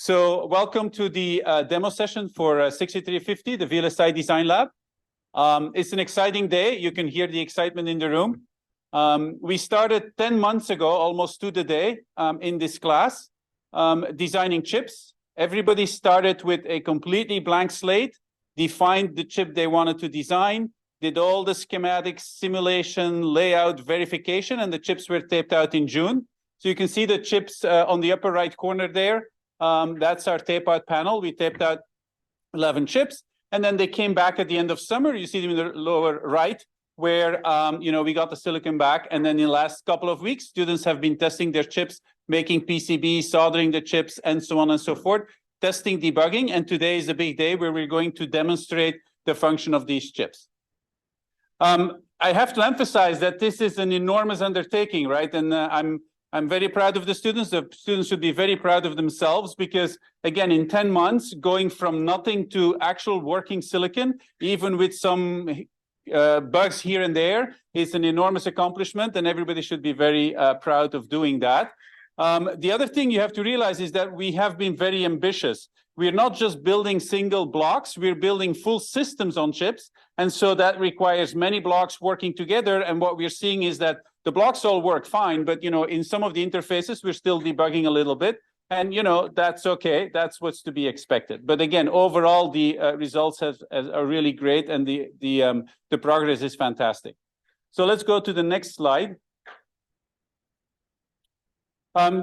So welcome to the demo session for 6350, the VLSI Design Lab. It's an exciting day. You can hear the excitement in the room. We started 10 months ago, almost to the day, in this class, designing chips. Everybody started with a completely blank slate, defined the chip they wanted to design, did all the schematics, simulation, layout, verification, and the chips were taped out in June. So you can see the chips on the upper right corner there. That's our tape out panel. We taped out 11 chips, and then they came back at the end of summer. You see them in the lower right, where we got the silicon back, and then in the last couple of weeks, students have been testing their chips, making PCBs, soldering the chips, and so on and so forth, testing, debugging, and today is a big day where we're going to demonstrate the function of these chips. I have to emphasize that this is an enormous undertaking, right? And I'm very proud of the students. The students should be very proud of themselves because, again, in 10 months, going from nothing to actual working silicon, even with some bugs here and there, is an enormous accomplishment, and everybody should be very proud of doing that. The other thing you have to realize is that we have been very ambitious. We're not just building single blocks, we're building full systems on chips. And so that requires many blocks working together. And what we're seeing is that the blocks all work fine, but in some of the interfaces, we're still debugging a little bit. And that's okay. That's what's to be expected. But again, overall, the results are really great, and the progress is fantastic. So let's go to the next slide.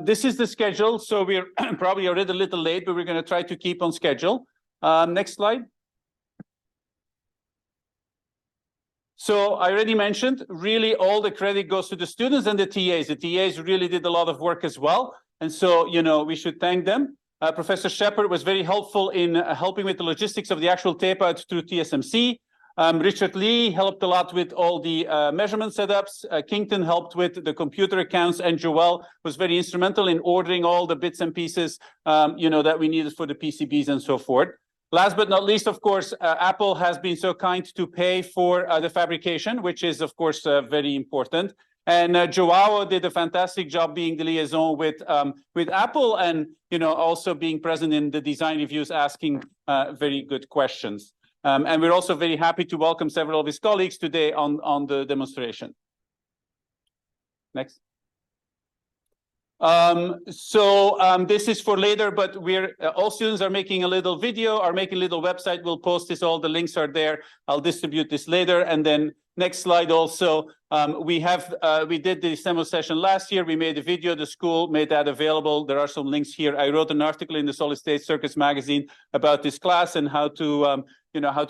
This is the schedule. So we're probably already a little late, but we're going to try to keep on schedule. Next slide. So I already mentioned, really all the credit goes to the students and the TAs. The TAs really did a lot of work as well. And so, we should thank them. Professor Shepard was very helpful in helping with the logistics of the actual tape out through TSMC. Richard Lee helped a lot with all the measurement setups. Kington helped with the computer accounts, and Joel was very instrumental in ordering all the bits and pieces, that we needed for the PCBs and so forth. Last but not least, of course, Apple has been so kind to pay for the fabrication, which is, of course, very important. And Joao did a fantastic job being the liaison with Apple, and also being present in the design reviews, asking very good questions. And we're also very happy to welcome several of his colleagues today on the demonstration. Next. This is for later, but all students are making a little video, are making a little website. We'll post this, all the links are there. I'll distribute this later. And then next slide also, we did the demo session last year. We made a video, the school made that available. There are some links here. I wrote an article in the Solid State Circuits magazine about this class and how to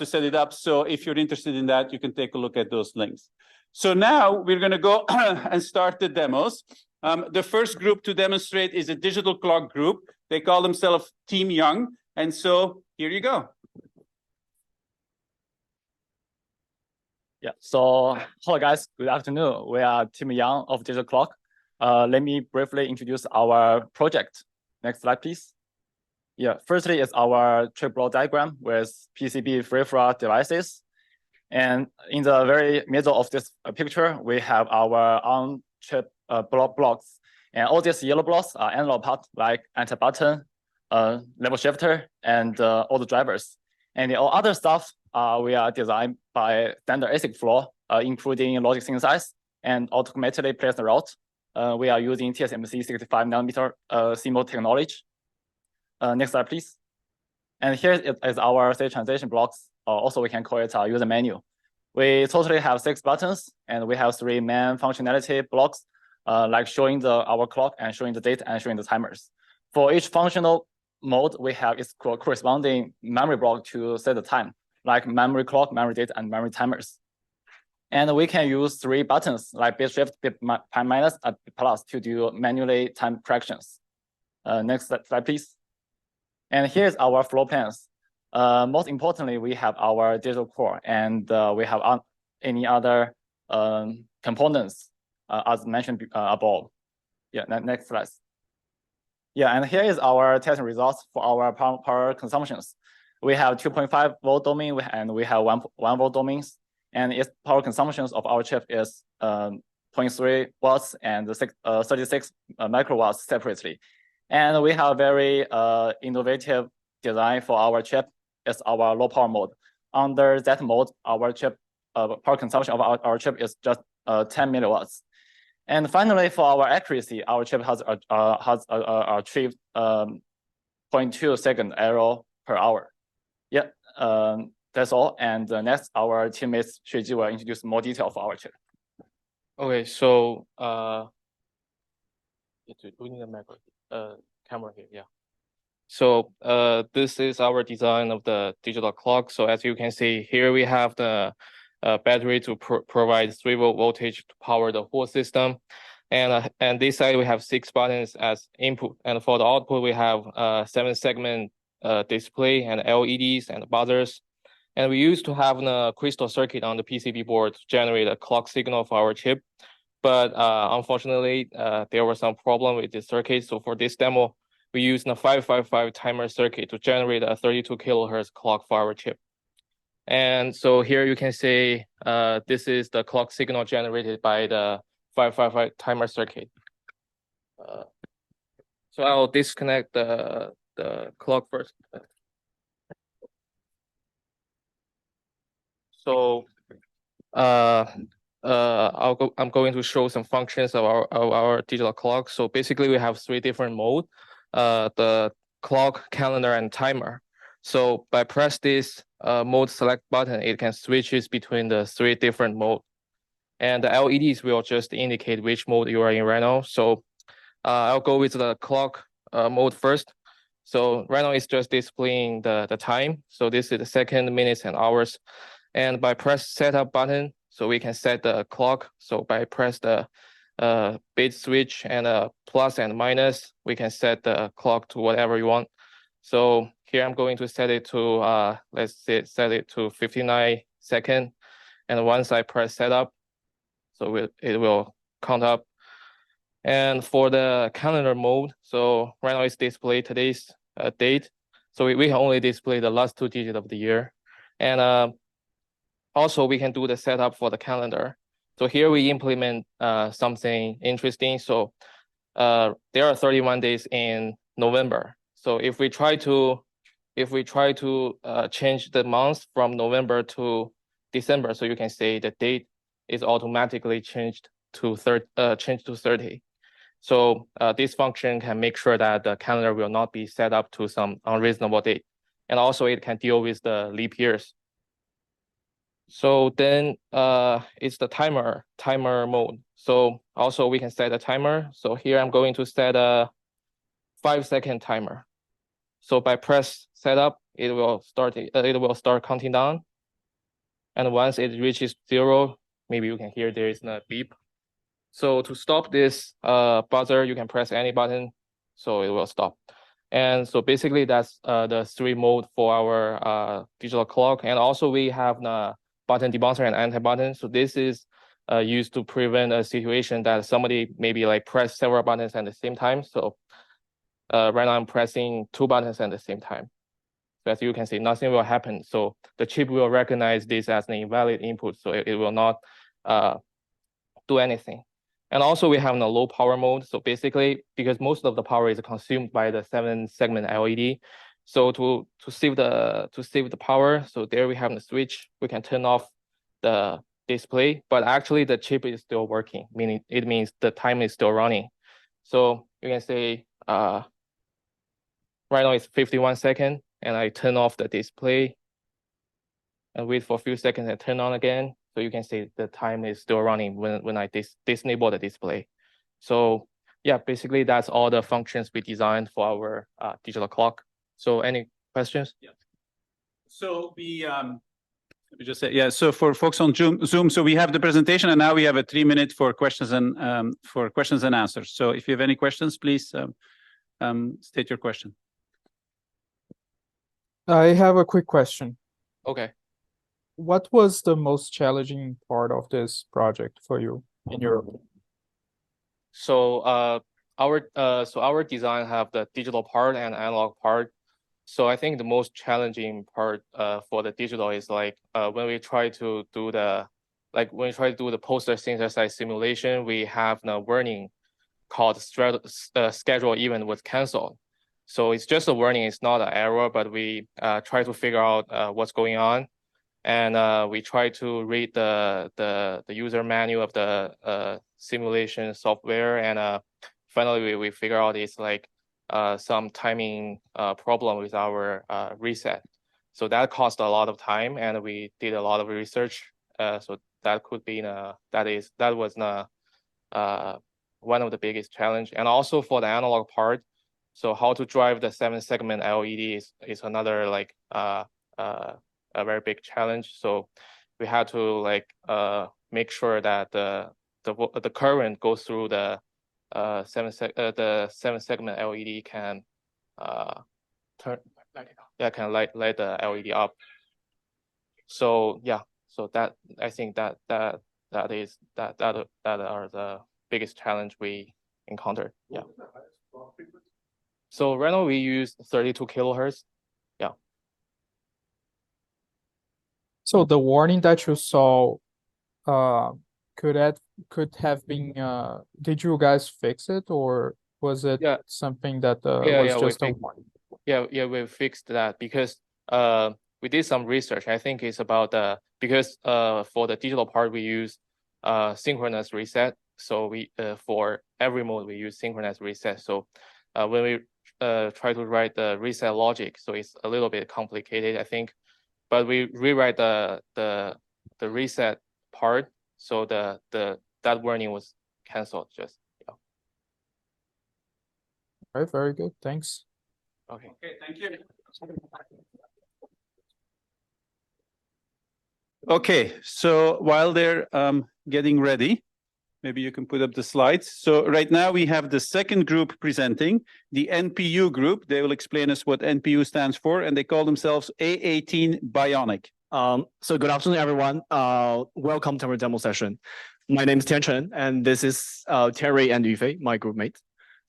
set it up. So if you're interested in that, you can take a look at those links. So now we're going to go and start the demos. The first group to demonstrate is a digital clock group. They call themselves Team Young. And so here you go. Yeah, so hello guys, good afternoon. We are Team Young of Digital Clock. Let me briefly introduce our project. Next slide, please. Yeah, firstly is our chip block diagram with PCB free-flow devices. And in the very middle of this picture, we have our on-chip blocks. And all these yellow blocks are analog parts like anti-button, level shifter, and all the drivers. And all other stuff we are designed by standard ASIC flow, including logic synthesize and automatically place the route. We are using TSMC 65nm CMOS technology. Next slide, please. And here is our state transition blocks. Also, we can call it our user menu. We totally have 6 buttons, and we have 3 main functionality blocks, like showing our clock and showing the date and showing the timers. For each functional mode, we have its corresponding memory block to set the time, like memory clock, memory date, and memory timers. And we can use 3 buttons like bit shift, bit minus, and bit plus to do manually time corrections. Next slide, please. And here's our floor plans. Most importantly, we have our digital core, and we have any other components as mentioned above. Yeah, next slide. Yeah, and here is our testing results for our power consumptions. We have 2.5 volt domain, and we have 1 volt domains, and its power consumptions of our chip is 0.3 watts and 36 microwatts separately. And we have very innovative design for our chip. It's our low power mode. Under that mode, our chip power consumption of our chip is just 10 milliwatts. And finally, for our accuracy, our chip has achieved 0.2 second error per hour. Yeah, that's all. And next, our teammates Xueji will introduce more detail for our chip. Okay, so we need a macro camera here, yeah. So this is our design of the digital clock. So as you can see here, we have the battery to provide 3-volt voltage to power the whole system. And this side we have 6 buttons as input, and for the output we have 7-segment display and LEDs and buzzers. And we used to have a crystal circuit on the PCB board to generate a clock signal for our chip. But unfortunately, there was some problem with this circuit. So for this demo, we used a 555 timer circuit to generate a 32 kilohertz clock for our chip. And so here you can see this is the clock signal generated by the 555 timer circuit. So I'll disconnect the clock first. So I'm going to show some functions of our digital clock. So basically we have 3 different modes, the clock, calendar, and timer. So by press this mode select button, it can switches between the 3 different modes. And the LEDs will just indicate which mode you are in right now. So I'll go with the clock mode first. So right now it's just displaying the time. So this is the second, minutes, and hours. And by press setup button, so we can set the clock. So by press the bit switch and plus and minus, we can set the clock to whatever you want. So here I'm going to set it to, let's say, set it to 59 seconds. And once I press setup, so it will count up. And for the calendar mode, so right now it's display today's date. So we can only display the last 2 digits of the year. And also, we can do the setup for the calendar. So here we implement something interesting. So there are 31 days in November. So if we try to change the month from November to December, so you can say the date is automatically changed to 30. So this function can make sure that the calendar will not be set up to some unreasonable date, and also it can deal with the leap years. So then it's the timer mode. So also we can set a timer. So here I'm going to set a 5-second timer. So by press setup, it will start counting down. And once it reaches 0, maybe you can hear there is a beep. So to stop this buzzer, you can press any button, so it will stop. And so basically that's the 3 mode for our digital clock. And also we have the button debouncer and anti-button. So this is used to prevent a situation that somebody maybe like press several buttons at the same time. So right now I'm pressing 2 buttons at the same time. So as you can see, nothing will happen. So the chip will recognize this as an invalid input. So it will not do anything. And also we have a low power mode. So basically, because most of the power is consumed by the 7-segment LED. So to save the power, so there we have the switch. We can turn off the display, but actually the chip is still working, meaning it means the time is still running. So you can say right now it's 51 seconds, and I turn off the display and wait for a few seconds and turn on again. So you can see the time is still running when I disable the display. So yeah, basically that's all the functions we designed for our digital clock. So any questions? Yeah. So let me just say, yeah. So for folks on Zoom, so we have the presentation, and now we have a 3-minute for questions and answers. So if you have any questions, please state your question. I have a quick question. Okay. What was the most challenging part of this project for you, in your opinion? So our design have the digital part and analog part. So I think the most challenging part for the digital is like when we try to do the poster synthesize simulation, we have the warning called schedule event was canceled. So it's just a warning, it's not an error, but we try to figure out what's going on. And we try to read the user manual of the simulation software. And finally, we figure out it's like some timing problem with our reset. So that cost a lot of time, and we did a lot of research. So that could be that was one of the biggest challenge. And also for the analog part, so how to drive the 7-segment LED is another like a very big challenge. So we had to like make sure that the current goes through the 7-segment LED can turn, can light the LED up. So yeah, so that I think that are the biggest challenge we encountered. Yeah. So right now we use 32 kilohertz. Yeah. So the warning that you saw, could have been, did you guys fix it, or was it something that was just a warning? Yeah, we fixed that because we did some research. I think it's about because for the digital part we use synchronous reset. So we for every mode we use synchronous reset. So when we try to write the reset logic, so it's a little bit complicated, I think, but we rewrite the reset part, so that warning was canceled. Just yeah. All right, very good. Thanks. Okay, thank you. Okay, so while they're getting ready, maybe you can put up the slides. So right now we have the second group presenting, the NPU group. They will explain us what NPU stands for, and they call themselves A18 Bionic. So good afternoon, everyone. Welcome to our demo session. My name is Tianchen, and this is Terry and Yufei, my group mates.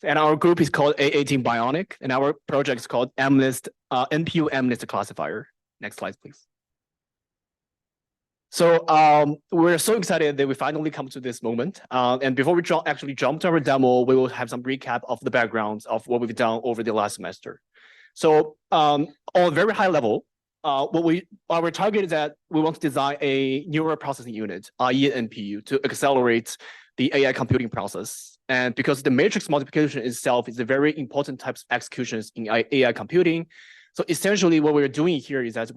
And our group is called A18 Bionic, and our project is called NPU MNIST classifier. Next slide, please. So we're so excited that we finally come to this moment. And before we actually jump to our demo, we will have some recap of the backgrounds of what we've done over the last semester. So on a very high level, our target is that we want to design a neural processing unit, i.e. NPU, to accelerate the AI computing process. And because the matrix multiplication itself is a very important type of executions in AI computing. So essentially what we're doing here is that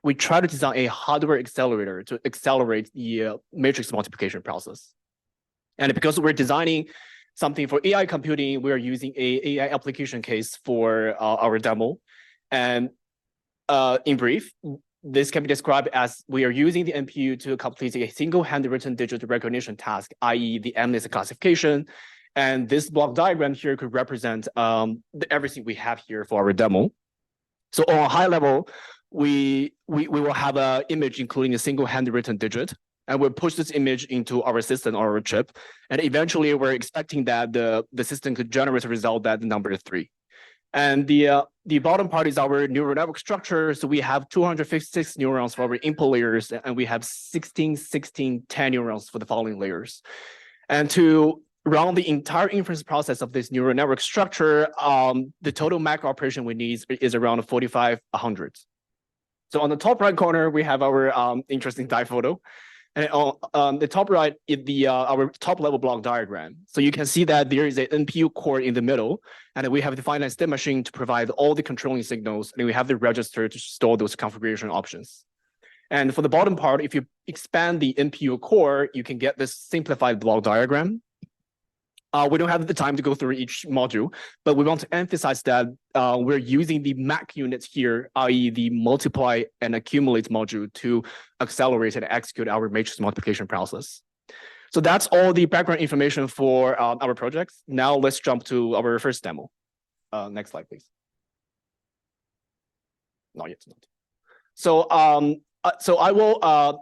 we try to design a hardware accelerator to accelerate the matrix multiplication process. And because we're designing something for AI computing, we are using a AI application case for our demo. And in brief, this can be described as we are using the NPU to complete a single handwritten digit recognition task, i.e. the MNIST classification. And this block diagram here could represent everything we have here for our demo. So on a high level, we will have an image including a single handwritten digit, and we'll push this image into our system or our chip. And eventually we're expecting that the system could generate a result that the number is 3. And the bottom part is our neural network structure. So we have 256 neurons for our input layers, and we have 10 neurons for the following layers. And to run the entire inference process of this neural network structure, the total macro operation we need is around 4,500. So on the top right corner, we have our interesting die photo. And on the top right is our top level block diagram. So you can see that there is an NPU core in the middle, and we have the finite state machine to provide all the controlling signals, and we have the register to store those configuration options. And for the bottom part, if you expand the NPU core, you can get this simplified block diagram. We don't have the time to go through each module, but we want to emphasize that we're using the MAC units here, i.e. the multiply and accumulate module, to accelerate and execute our matrix multiplication process. So that's all the background information for our projects. Now let's jump to our first demo. Next slide, please. Not yet. So I will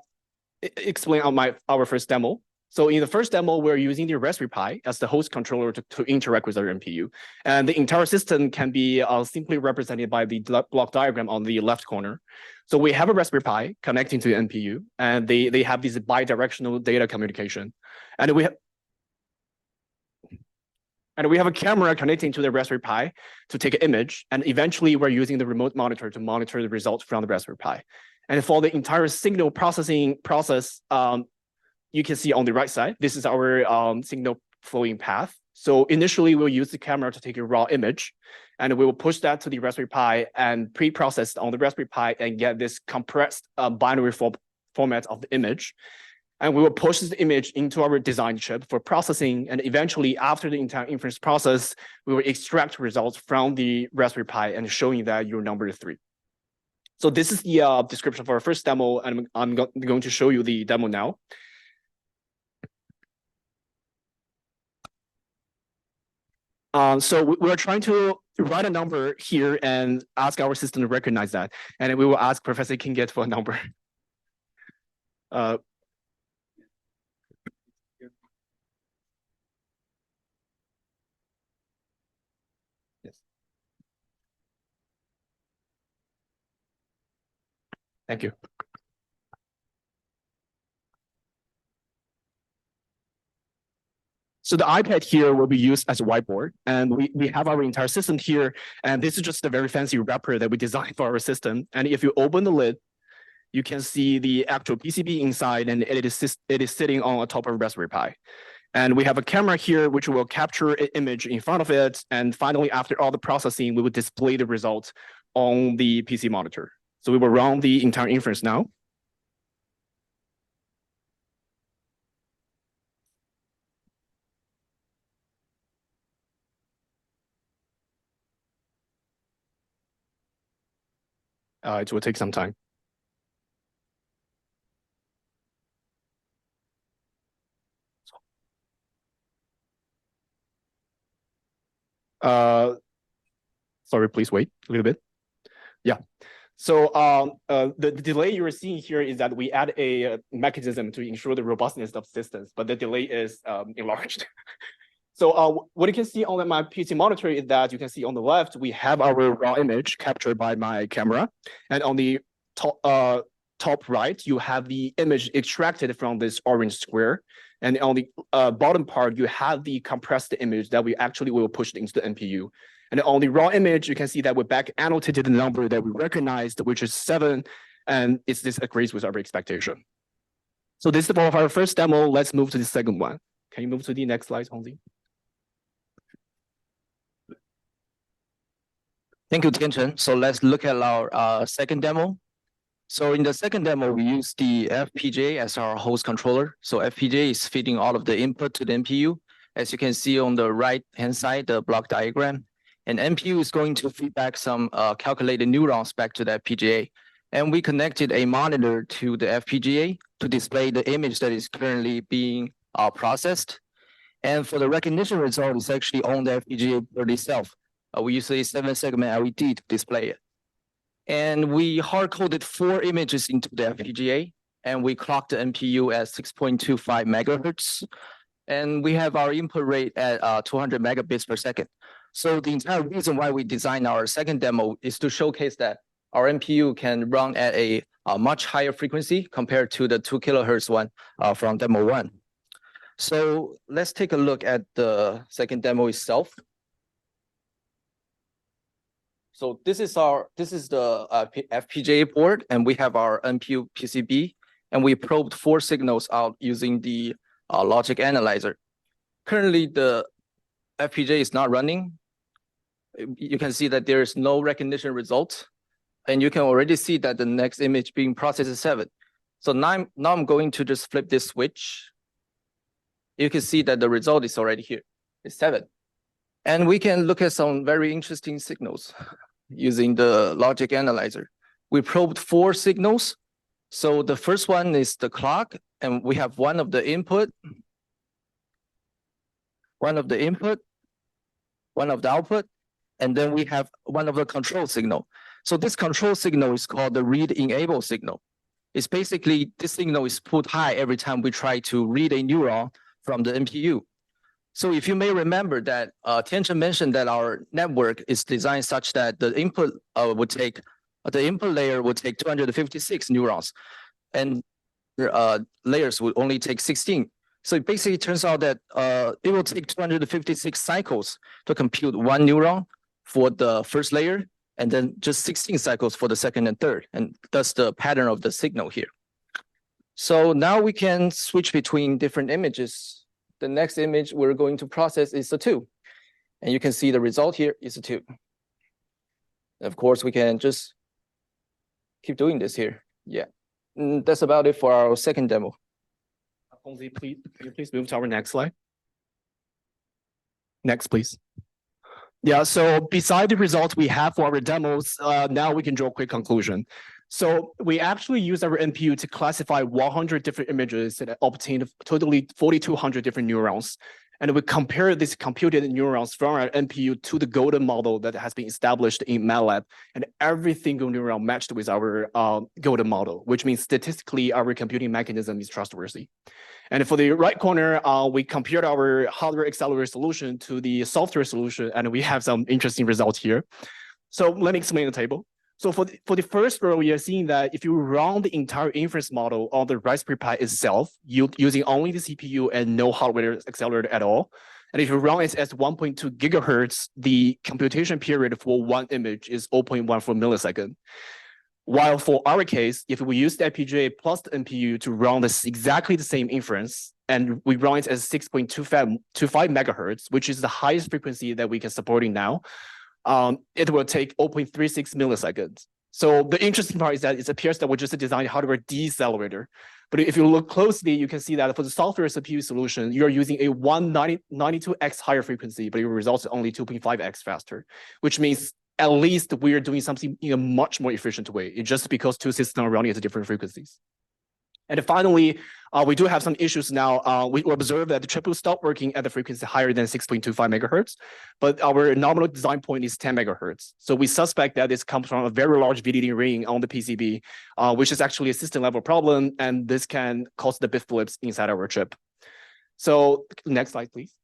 explain on our first demo. So in the first demo, we're using the Raspberry Pi as the host controller to interact with our NPU. And the entire system can be simply represented by the block diagram on the left corner. So we have a Raspberry Pi connecting to the NPU, and they have this bidirectional data communication. And we have And we have a camera connecting to the Raspberry Pi to take an image. And eventually we're using the remote monitor to monitor the results from the Raspberry Pi. And for the entire signal processing process, you can see on the right side, this is our signal flowing path. So initially we'll use the camera to take a raw image, and we will push that to the Raspberry Pi and pre-process on the Raspberry Pi and get this compressed binary format of the image. And we will push this image into our design chip for processing. And eventually, after the entire inference process, we will extract results from the Raspberry Pi and showing that you're number 3. So this is the description for our first demo, and I'm going to show you the demo now. So we are trying to write a number here and ask our system to recognize that. And then we will ask Professor Kinget for a number. Yes. Thank you. So the iPad here will be used as a whiteboard, and we have our entire system here, and this is just a very fancy wrapper that we designed for our system. And if you open the lid, you can see the actual PCB inside, and it is sitting on top of a Raspberry Pi. And we have a camera here, which will capture an image in front of it. And finally, after all the processing, we will display the results on the PC monitor. So we will run the entire inference now. It will take some time. Sorry, please wait a little bit. Yeah. So the delay you are seeing here is that we add a mechanism to ensure the robustness of systems, but the delay is enlarged. So what you can see on my PC monitor is that you can see on the left, we have our raw image captured by my camera. And on the top right, you have the image extracted from this orange square. And on the bottom part, you have the compressed image that we actually will push into the NPU. And on the raw image, you can see that we back annotated the number that we recognized, which is 7. And this agrees with our expectation. So this is for our first demo. Let's move to the second one. Can you move to the next slide, Hongzi? Thank you, Tianchen. So let's look at our second demo. So in the second demo, we use the FPGA as our host controller. So FPGA is feeding all of the input to the NPU. As you can see on the right-hand side, the block diagram. And NPU is going to feed back some calculated neurons back to the FPGA. And we connected a monitor to the FPGA to display the image that is currently being processed. And for the recognition result, it's actually on the FPGA board itself. We use a 7-segment LED to display it. And we hard-coded 4 images into the FPGA, and we clocked the NPU at 6.25 megahertz. And we have our input rate at 200 megabits per second. So the entire reason why we designed our second demo is to showcase that our NPU can run at a much higher frequency compared to the 2 kilohertz one from demo 1. So let's take a look at the second demo itself. So this is the FPGA board, and we have our NPU PCB, and we probed 4 signals out using the logic analyzer. Currently, the FPGA is not running. You can see that there is no recognition result, and you can already see that the next image being processed is 7. So now I'm going to just flip this switch. You can see that the result is already here. It's 7. And we can look at some very interesting signals using the logic analyzer. We probed 4 signals. So the first one is the clock, and we have one of the input, one of the output, and then we have one of the control signal. So this control signal is called the read enable signal. It's basically this signal is put high every time we try to read a neuron from the NPU. So if you may remember that Tianchen mentioned that our network is designed such that the input layer would take 256 neurons, and layers would only take 16. So it basically turns out that it will take 256 cycles to compute one neuron for the first layer, and then just 16 cycles for the second and third. And that's the pattern of the signal here. So now we can switch between different images. The next image we're going to process is a 2. And you can see the result here is a 2. Of course, we can just keep doing this here. Yeah, that's about it for our second demo. Conceive, please, can you please move to our next slide? Next, please. Yeah, so beside the results we have for our demos, now we can draw a quick conclusion. So we actually use our NPU to classify 100 different images and obtain totally 4,200 different neurons. And we compare these computed neurons from our NPU to the golden model that has been established in MATLAB, and every single neuron matched with our golden model, which means statistically our computing mechanism is trustworthy. And for the right corner, we compared our hardware accelerator solution to the software solution, and we have some interesting results here. So let me explain the table. So for the first row, we are seeing that if you run the entire inference model on the Raspberry Pi itself, using only the CPU and no hardware accelerator at all, and if you run it at 1.2 gigahertz, the computation period for one image is 0.14 millisecond. While for our case, if we use the FPGA plus the NPU to run this exactly the same inference, and we run it at 6.25 megahertz, which is the highest frequency that we can support now, it will take 0.36 milliseconds. So the interesting part is that it appears that we just designed a hardware decelerator. But if you look closely, you can see that for the software CPU solution, you're using a 192x higher frequency, but your results are only 2.5x faster, which means at least we are doing something in a much more efficient way. It's just because two systems are running at different frequencies. And finally, we do have some issues now. We observe that the triple stopped working at the frequency higher than 6.25 megahertz, but our nominal design point is 10 megahertz. So we suspect that this comes from a very large VDD ring on the PCB, which is actually a system level problem, and this can cause the bit flips inside our chip. So next slide, please.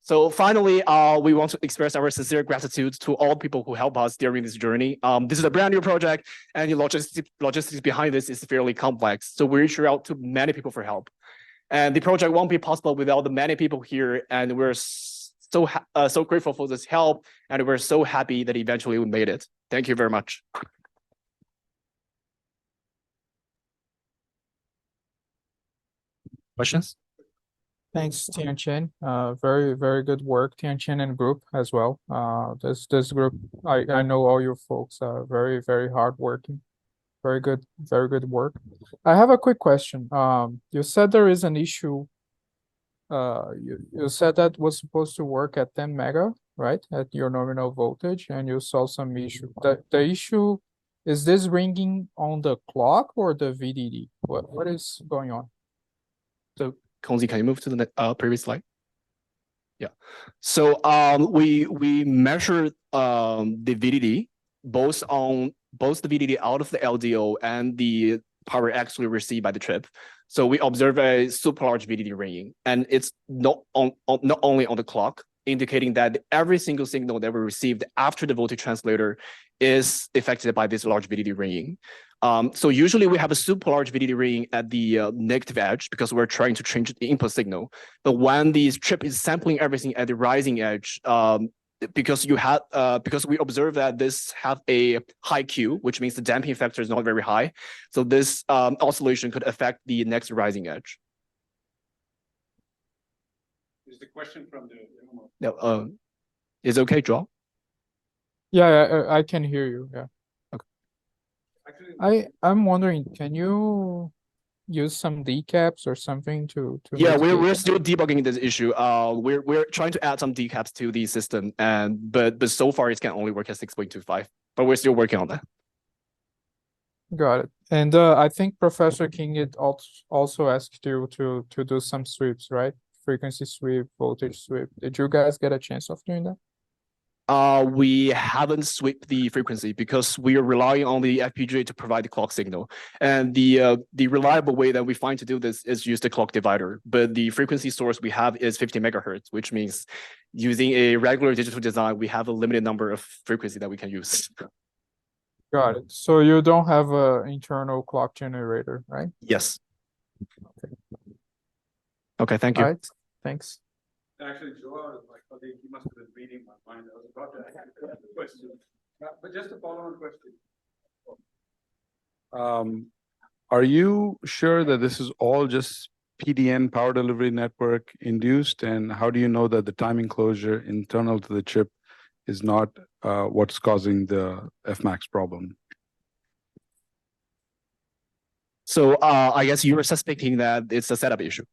So finally, we want to express our sincere gratitude to all people who help us during this journey. This is a brand new project, and the logistics behind this is fairly complex. So we reach out to many people for help. And the project won't be possible without the many people here. And we're so grateful for this help. And we're so happy that eventually we made it. Thank you very much. Questions? Thanks, Tianqian. Very, very good work, Tianqian and group as well. This group, I know all you folks are very, very hardworking. Very good work. I have a quick question. You said there is an issue. You said that was supposed to work at 10 mega, right? At your nominal voltage, and you saw some issue. The issue, is this ringing on the clock or the VDD? What is going on? So Conceive, can you move to the previous slide? Yeah. So we measured the VDD both the VDD out of the LDO and the power actually received by the chip. So we observe a super large VDD ringing, and it's not only on the clock, indicating that every single signal that we received after the voltage translator is affected by this large VDD ringing. So usually we have a super large VDD ring at the negative edge because we're trying to change the input signal. But when the chip is sampling everything at the rising edge, because we observe that this have a high Q, which means the damping factor is not very high. So this oscillation could affect the next rising edge. Is the question from the No, is it okay, Joel? Yeah, I can hear you. Yeah. Actually, I'm wondering, can you use some decaps or something to Yeah, mitigate we're that? still debugging this issue. We're trying to add some decaps to the system, but so far it can only work at 6.25. But we're still working on that. Got it. And I think Professor King had also asked you to do some sweeps, right? Frequency sweep, voltage sweep. Did you guys get a chance of doing that? We haven't swept the frequency because we are relying on the FPGA to provide the clock signal. And the reliable way that we find to do this is use the clock divider. But the frequency source we have is 50 megahertz, which means using a regular digital design, we have a limited number of frequency that we can use. Got it. So you don't have an internal clock generator, right? Yes. Okay, thank All you. right, thanks. Actually, Joao, my colleague, he must have been reading my mind. I was about to ask the question. But just a follow-on question. Are you sure that this is all just PDN, power delivery network induced? And how do you know that the timing closure internal to the chip is not what's causing the Fmax problem? So I guess you were suspecting that it's a setup issue.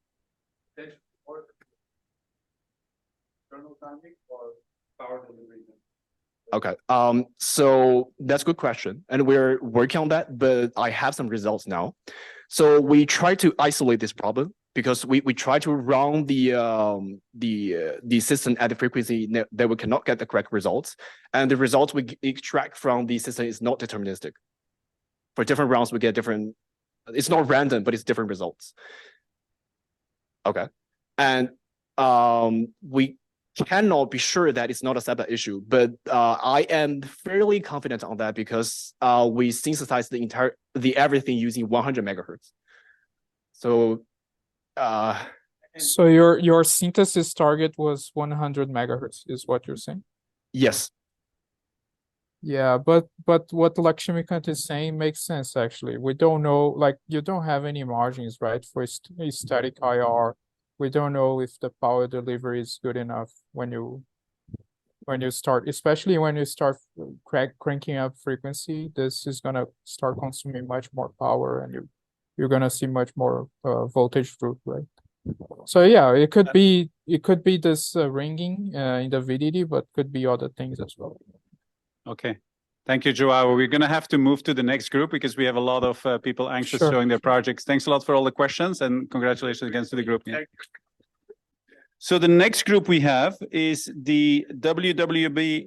Internal timing or power delivery? Okay. So that's a good question, and we're working on that. But I have some results now. So we try to isolate this problem because we try to run the system at the frequency that we cannot get the correct results, and the results we extract from the system is not deterministic. For different rounds, we get different. It's not random, but it's different results. Okay, and we cannot be sure that it's not a separate issue, but I am fairly confident on that because we synthesized the everything using 100 megahertz. So So your synthesis target was 100 megahertz, is what you're saying? yes. Yeah, but what Lakshmikant is saying makes sense actually. We don't know, like you don't have any margins, right, for static IR. We don't know if the power delivery is good enough when you start, especially when you start cranking up frequency. This is gonna start consuming much more power, and you're gonna see much more voltage droop, right? So yeah, it could be this ringing in the VDD, but could be other things as well. Okay. Thank you, Joao. We're going to have to move to the next group because we have a lot of people anxious Sure. showing their projects. Thanks a lot for all the questions and congratulations again to the group. Yeah. So the next group we have is the WWVB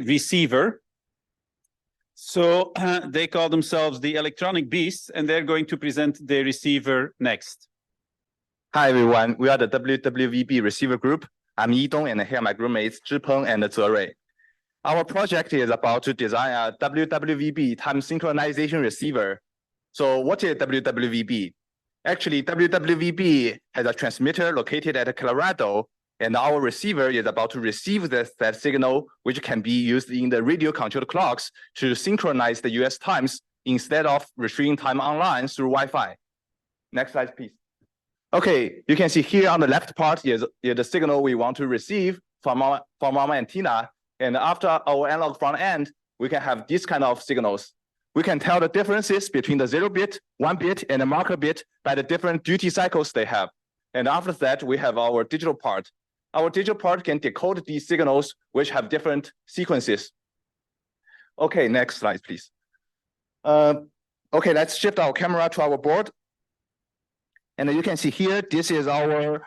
receiver. So they call themselves the Electronic Beasts, and they're going to present their receiver next. Hi everyone, we are the WWVB receiver group. I'm Yidong and here are my groupmates Zhipeng and Zerui. Our project is about to design a WWVB time synchronization receiver. So what is WWVB? Actually, WWVB has a transmitter located at Colorado, and our receiver is about to receive that signal, which can be used in the radio-controlled clocks to synchronize the US times instead of retrieving time online through Wi-Fi. Next slide, please. Okay, you can see here on the left part is the signal we want to receive from our antenna. And after our analog front end, we can have this kind of signals. We can tell the differences between the 0 bit, 1 bit, and the marker bit by the different duty cycles they have. And after that, we have our digital part. Our digital part can decode these signals, which have different sequences. Okay, next slide, please. Okay, let's shift our camera to our board. And you can see here, this is our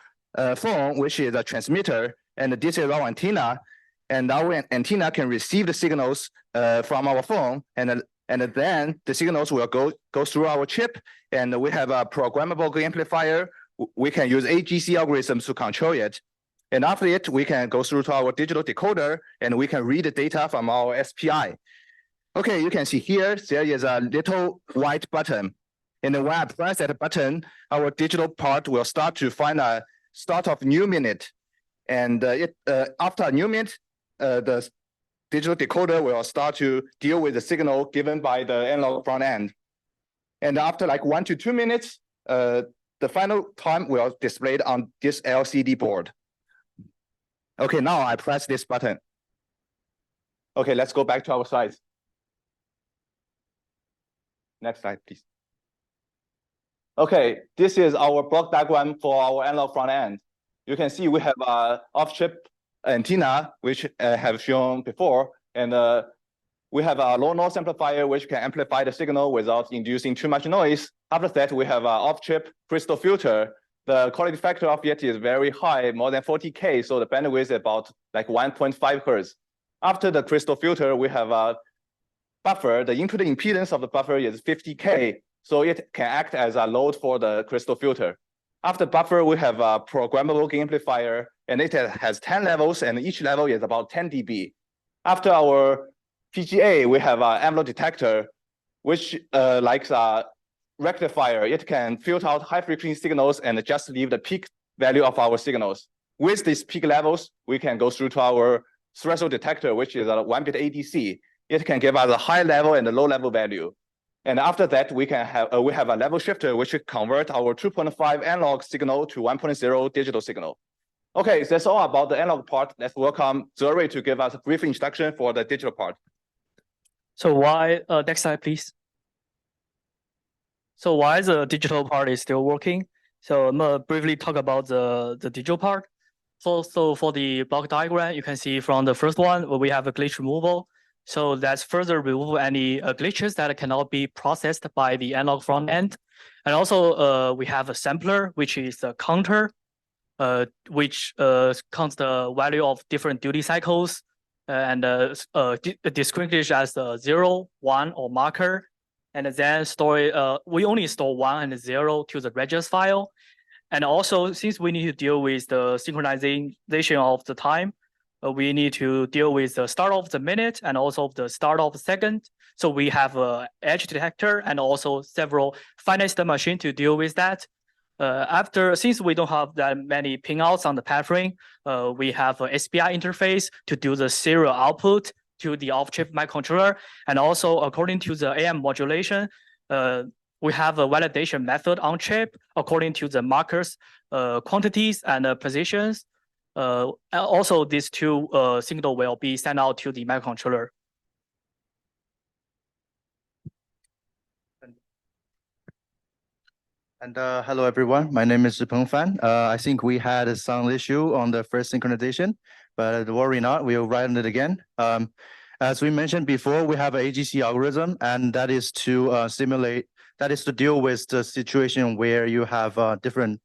phone, which is a transmitter, and this is our antenna. And our antenna can receive the signals from our phone, and then the signals will go through our chip, and we have a programmable amplifier. We can use AGC algorithms to control it. And after it, we can go through to our digital decoder, and we can read the data from our SPI. Okay, you can see here, there is a little white button. And then when I press that button, our digital part will start to find a start of new minute. And after a new minute, the digital decoder will start to deal with the signal given by the analog front end. And after like 1 to 2 minutes, the final time will display on this LCD board. Okay, now I press this button. Okay, let's go back to our slides. Next slide, please. Okay, this is our block diagram for our analog front end. You can see we have an off-chip antenna, which I have shown before, and we have a low noise amplifier, which can amplify the signal without inducing too much noise. After that, we have an off-chip crystal filter. The quality factor of it is very high, more than 40K, so the bandwidth is about like 1.5 hertz. After the crystal filter, we have a buffer. The input impedance of the buffer is 50K, so it can act as a load for the crystal filter. After buffer, we have a programmable gain amplifier, and it has 10 levels, and each level is about 10 dB. After our PGA, we have an envelope detector, which likes rectifier. It can filter out high frequency signals and just leave the peak value of our signals. With these peak levels, we can go through to our threshold detector, which is a 1-bit ADC. It can give us a high level and a low level value. And after that, we have a level shifter, which convert our 2.5 analog signal to 1.0 digital signal. Okay, that's all about the analog part. Let's welcome Zeri to give us a brief introduction for the digital part. So why, next slide, please. So why the digital part is still working? So I'm gonna briefly talk about the digital part. So for the block diagram, you can see from the first one, we have a glitch removal. So that's further remove any glitches that cannot be processed by the analog front end. And also we have a sampler, which is a counter, which counts the value of different duty cycles and distinguish as 0, 1, or marker. And then store we only store 1 and 0 to the registers file. And also, since we need to deal with the synchronization of the time, we need to deal with the start of the minute and also the start of the second. So we have a edge detector and also several finite state machine to deal with that. Since we don't have that many pinouts on the path ring, we have a SPI interface to do the serial output to the off-chip microcontroller. And also, according to the AM modulation, we have a validation method on chip according to the markers, quantities, and positions. Also, these two signal will be sent out to the microcontroller. And hello, everyone. My name is Zhipeng Fan. I think we had a sound issue on the first synchronization, but worry not, we'll write on it again. As we mentioned before, we have an AGC algorithm, and that is to deal with the situation where you have different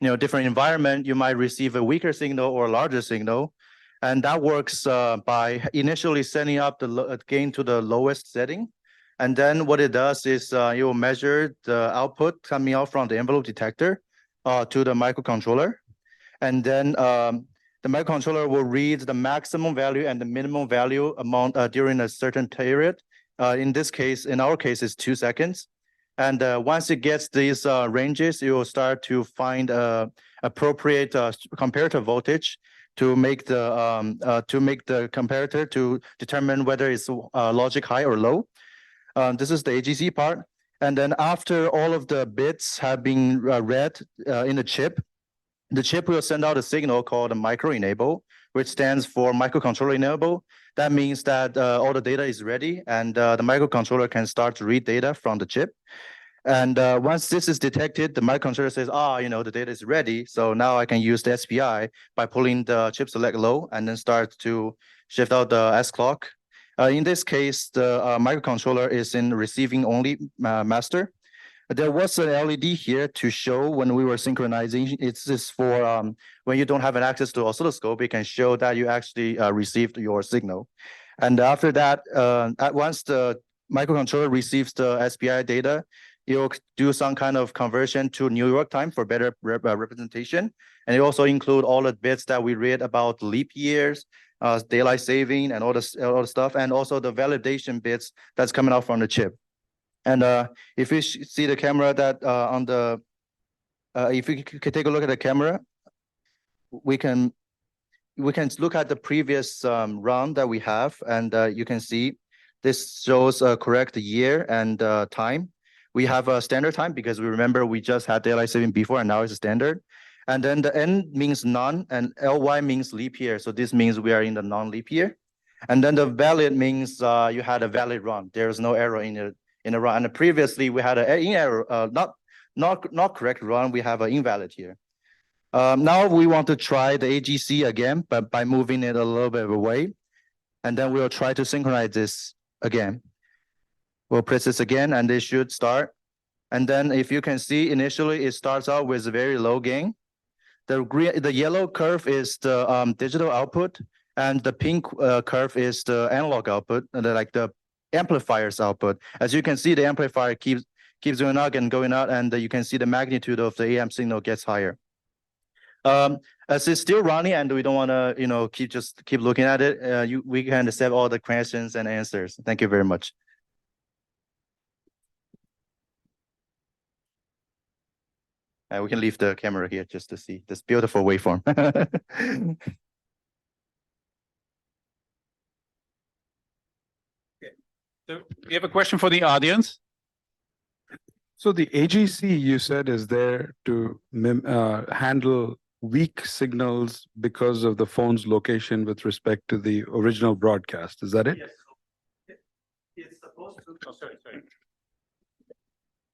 environment. You might receive a weaker signal or a larger signal, and that works by initially setting up the gain to the lowest setting. And then what it does is you will measure the output coming out from the envelope detector to the microcontroller. And then the microcontroller will read the maximum value and the minimum value amount during a certain period. In our case, it's 2 seconds. And once it gets these ranges, you will start to find appropriate comparator voltage to make the comparator to determine whether it's logic high or low. This is the AGC part. And then after all of the bits have been read in the chip will send out a signal called a micro enable, which stands for microcontroller enable. That means that all the data is ready and the microcontroller can start to read data from the chip. And once this is detected, the microcontroller says, the data is ready. So now I can use the SPI by pulling the chip select low and then start to shift out the S clock. In this case, the microcontroller is in receiving only master. There was an LED here to show when we were synchronizing. It's just for when you don't have an access to oscilloscope, it can show that you actually received your signal. And after that, once the microcontroller receives the SPI data, you'll do some kind of conversion to New York time for better representation. And it also include all the bits that we read about leap years, daylight saving, and all the stuff, and also the validation bits that's coming out from the chip. And if you see the camera that if you could take a look at the camera, we can look at the previous run that we have, and you can see this shows a correct year and time. We have a standard time because we remember we just had daylight saving before, and now it's a standard. And then the N means none, and LY means leap year. So this means we are in the non-leap year. And then the valid means you had a valid run. There is no error in the run. And previously we had an error, not correct run. We have an invalid here. Now we want to try the AGC again, but by moving it a little bit away. And then we'll try to synchronize this again. We'll press this again, and it should start. And then if you can see, initially it starts out with a very low gain. The yellow curve is the digital output, and the pink curve is the analog output, like the amplifier's output. As you can see, the amplifier keeps going out and going out, and you can see the magnitude of the AM signal gets higher. As it's still running, and we don't want to, keep looking at it, we can accept all the questions and answers. Thank you very much. We can leave the camera here just to see this beautiful waveform. So we have a question for the audience. So the AGC you said is there to handle weak signals because of the phone's location with respect to the original broadcast. Is that it? Yes. It's supposed to. Oh, sorry.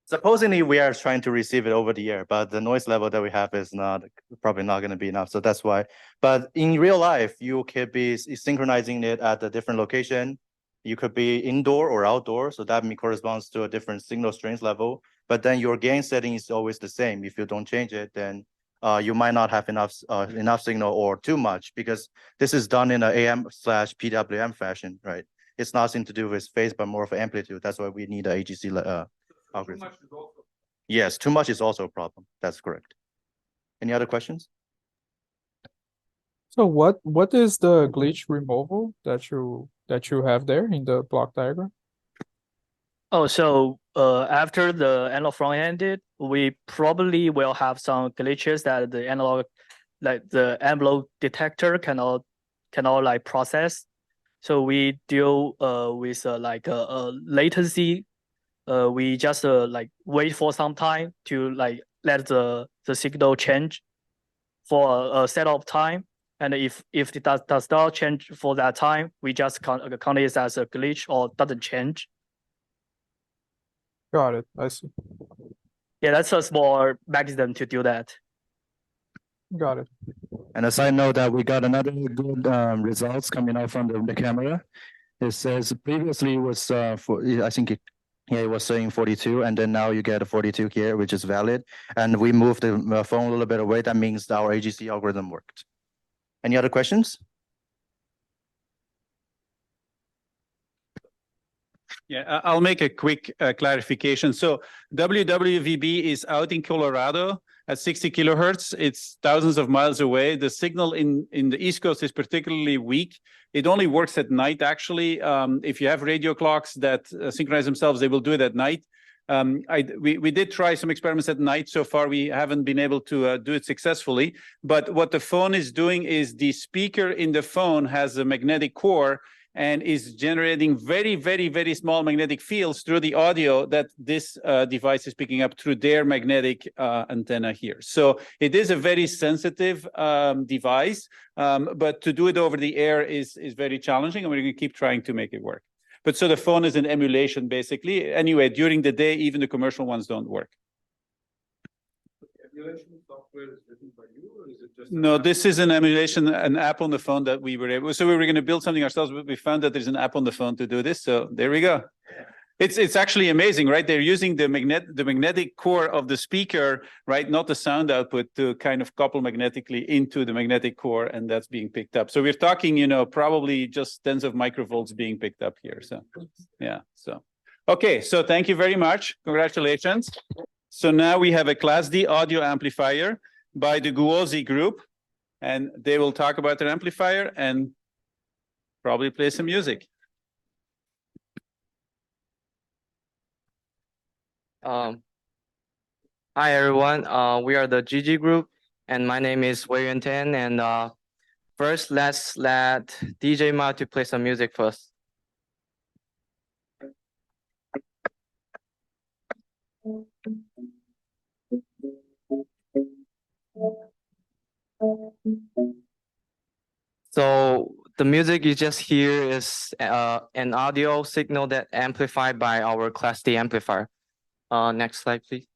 Supposedly, we are trying to receive it over the air, but the noise level that we have is probably not going to be enough. So that's why. But in real life, you could be synchronizing it at a different location. You could be indoor or outdoor, so that corresponds to a different signal strength level. But then your gain setting is always the same. If you don't change it, then you might not have enough signal or too much, because this is done in an AM/PWM fashion, right? It's nothing to do with phase, but more of amplitude. That's why we need an AGC algorithm. Yes, too much is also a problem. That's correct. Any other questions? So what is the glitch removal that you have there in the block diagram? Oh, so after the analog front ended, we probably will have some glitches that the analog, like the envelope detector cannot like process. So we deal with like a latency. We just like wait for some time to like let the signal change for a set of time. And if it does not change for that time, we just count it as a glitch or doesn't change. Got it. I see. Yeah, that's a small mechanism to do that. Got it. And a side note that we got another good results coming out from the camera. It says previously it was I think it was saying 42, and then now you get a 42 here, which is valid. And we moved the phone a little bit away. That means our AGC algorithm worked. Any other questions? Yeah, I'll make a quick clarification. So WWVB is out in Colorado at 60 kilohertz. It's thousands of miles away. The signal in the East Coast is particularly weak. It only works at night, actually. If you have radio clocks that synchronize themselves, they will do it at night. We did try some experiments at night. So far, we haven't been able to do it successfully. But what the phone is doing is the speaker in the phone has a magnetic core and is generating very, very, very small magnetic fields through the audio that this device is picking up through their magnetic antenna here. So it is a very sensitive device, but to do it over the air is very challenging, and we're going to keep trying to make it work. But so the phone is an emulation, basically. Anyway, during the day, even the commercial ones don't work. Emulation software is written by you, or is it just? No, this is an emulation, an app on the phone that we were able. So we were going to build something ourselves, but we found that there's an app on the phone to do this. So there we go. It's actually amazing, right? They're using the magnetic core of the speaker, right? Not the sound output, to kind of couple magnetically into the magnetic core, and that's being picked up. So we're talking, probably just tens of microvolts being picked up here. So yeah. So okay. So thank you very much. Congratulations. So now we have a Class D audio amplifier by the Guozi group, and they will talk about their amplifier and probably play some music. Hi everyone, we are the GG group, and my name is Wei Yuan Tan. And first, let's let DJ Ma to play some music first. So the music you just hear is an audio signal that amplified by our Class D amplifier. Next slide, please.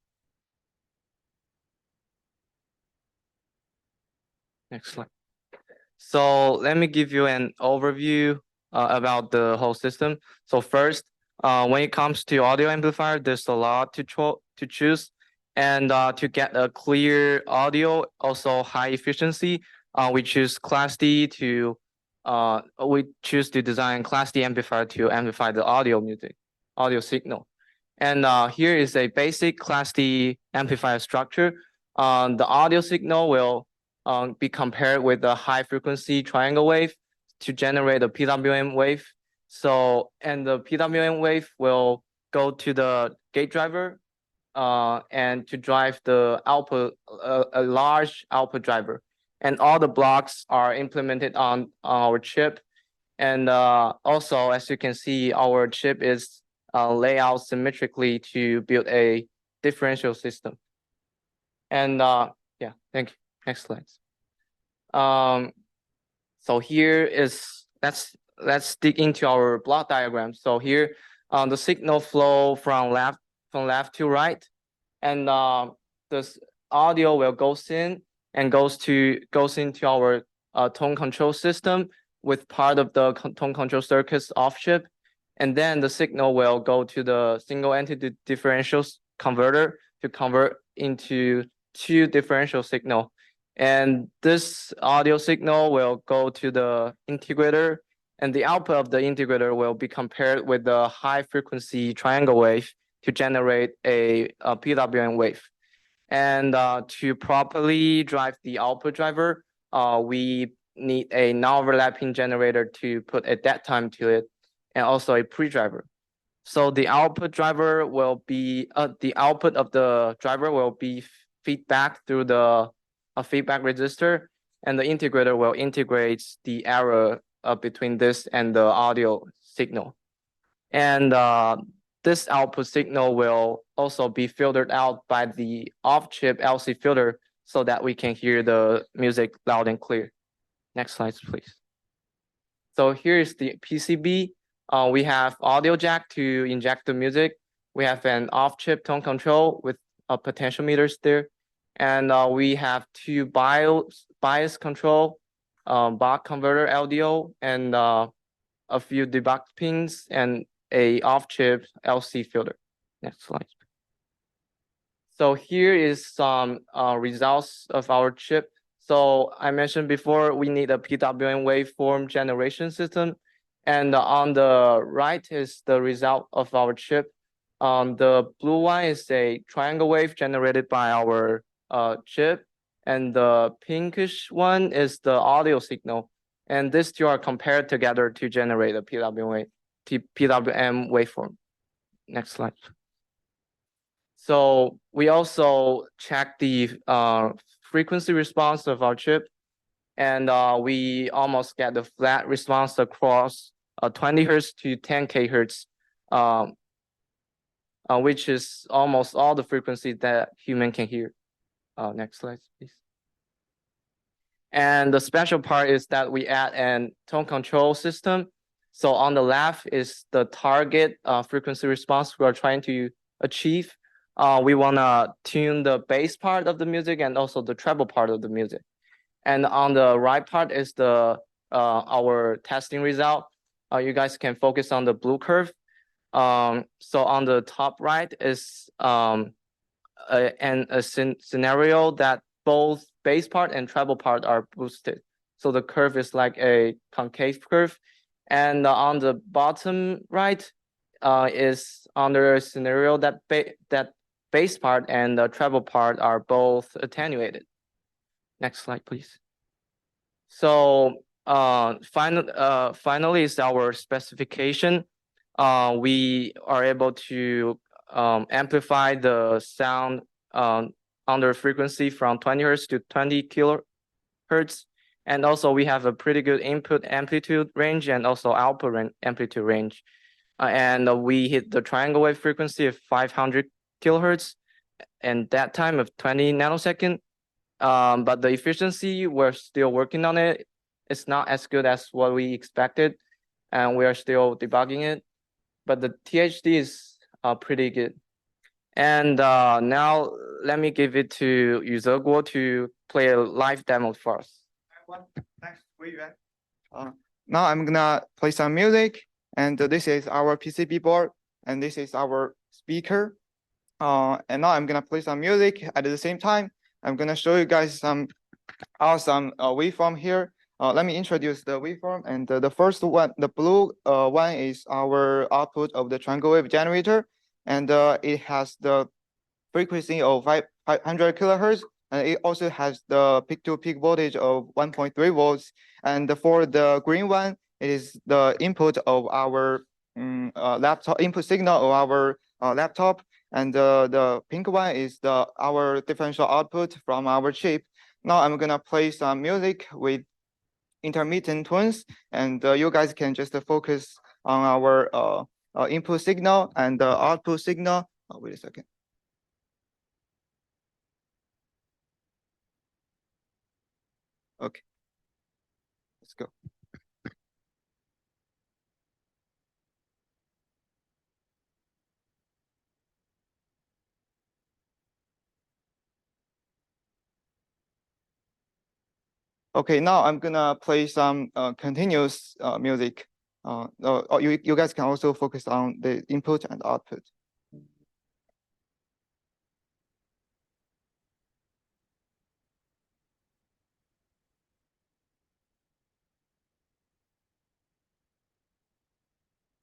Next slide. So let me give you an overview about the whole system. So first, when it comes to audio amplifier, there's a lot to choose. And to get a clear audio, also high efficiency, we choose Class D to design Class D amplifier to amplify the audio signal. And here is a basic Class D amplifier structure. The audio signal will be compared with the high frequency triangle wave to generate a PWM wave. So, and the PWM wave will go to the gate driver and to drive the output, a large output driver. And all the blocks are implemented on our chip. And also, as you can see, our chip is laid out symmetrically to build a differential system. And yeah, thank you. Next slide. So here is, let's dig into our block diagram. So here, the signal flow from left to right, and this audio will goes into our tone control system with part of the tone control circuits off chip, and then the signal will go to the single entity differential converter to convert into two differential signal. And this audio signal will go to the integrator, and the output of the integrator will be compared with the high frequency triangle wave to generate a PWM wave. And to properly drive the output driver, we need a non-overlapping generator to put a dead time to it, and also a pre-driver. So the output driver will be, the output of the driver will be feedback through the feedback resistor, and the integrator will integrate the error between this and the audio signal. And this output signal will also be filtered out by the off-chip LC filter so that we can hear the music loud and clear. Next slide, please. So here's the PCB. We have audio jack to inject the music. We have an off-chip tone control with potentiometers there. And we have two bias control, buck converter LDO, and a few debug pins, and a off-chip LC filter. Next slide. So here is some results of our chip. So I mentioned before, we need a PWM waveform generation system. And on the right is the result of our chip. The blue one is a triangle wave generated by our chip, and the pinkish one is the audio signal. And these two are compared together to generate a PWM waveform. Next slide. So we also check the frequency response of our chip, and we almost get the flat response across 20 hertz to 10 kHz, which is almost all the frequency that human can hear. Next slide, please. And the special part is that we add an tone control system. So on the left is the target frequency response we are trying to achieve. We want to tune the bass part of the music and also the treble part of the music. And on the right part is the our testing result. You guys can focus on the blue curve. So on the top right is a scenario that both bass part and treble part are boosted. So the curve is like a concave curve. And on the bottom right is under a scenario that bass part and the treble part are both attenuated. Next slide, please. So finally is our specification. We are able to amplify the sound under frequency from 20 hertz to 20 kilohertz. And also we have a pretty good input amplitude range and also output amplitude range. And we hit the triangle wave frequency of 500 kilohertz and that time of 20 nanosecond. But the efficiency, we're still working on it. It's not as good as what we expected, and we are still debugging it. But the THD is pretty good. And now let me give it to Yuzeguo to play a live demo for us. Thanks, Weiyuan. Now I'm gonna play some music, and this is our PCB board, and this is our speaker. And now I'm gonna play some music. At the same time, I'm gonna show you guys some awesome waveform here. Let me introduce the waveform, and the first one, the blue one, is our output of the triangle wave generator, and it has the frequency of 500 kilohertz, and it also has the peak-to-peak voltage of 1.3 volts. And for the green one, it is the input of our laptop, input signal of our laptop, and the pink one is our differential output from our chip. Now I'm gonna play some music with intermittent tones, and you guys can just focus on our input signal and the output signal. Oh, wait a second. Okay, let's go. Okay, now I'm gonna play some continuous music. You guys can also focus on the input and output.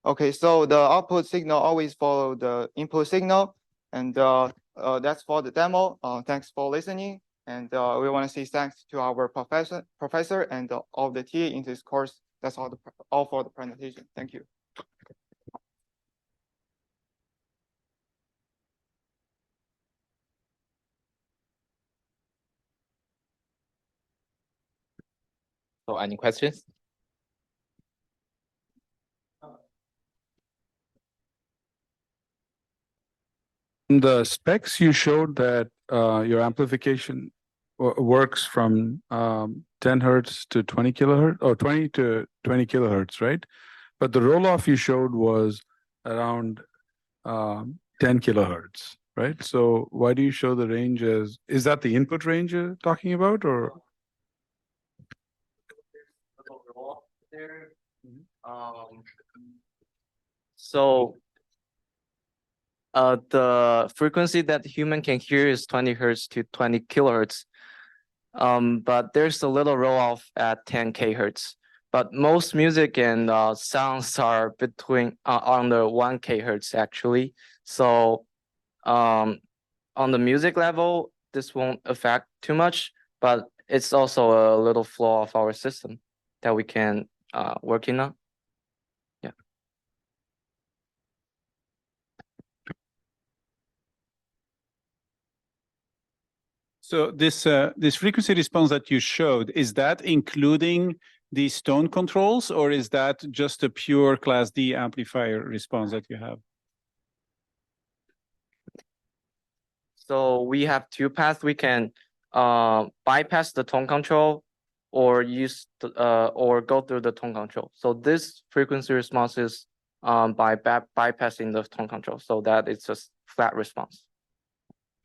Okay, so the output signal always follow the input signal, and that's for the demo. Thanks for listening, and we want to say thanks to our professor and all the TA in this course. That's all for the presentation. Thank you. So any questions? In the specs, you showed that your amplification works from 10 hertz to 20 kilohertz, or 20 to 20 kilohertz, right? But the roll-off you showed was around 10 kilohertz, right? So why do you show the range as, is that the input range you're talking about, or? So the frequency that human can hear is 20 hertz to 20 kilohertz. But there's a little roll off at 10 kHz. But most music and sounds are between under 1 kHz actually. So on the music level, this won't affect too much, but it's also a little flaw of our system that we can work on. Yeah. So this frequency response that you showed, is that including these tone controls, or is that just a pure Class D amplifier response that you have? So we have two paths. We can bypass the tone control or use or go through the tone control. So this frequency response is by bypassing the tone control, so that it's just flat response.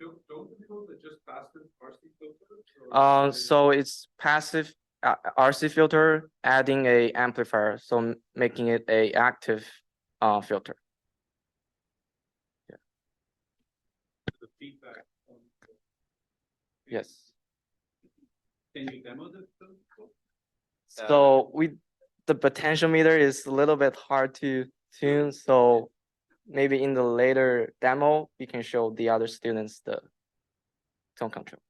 Tone controls are just passive RC filters? So it's passive RC filter adding a amplifier, so making it a active filter. Yeah. The feedback. Yes. Can you demo the So the potentiometer is a little bit hard to tune, so maybe in the later demo we can show the other students the tone control.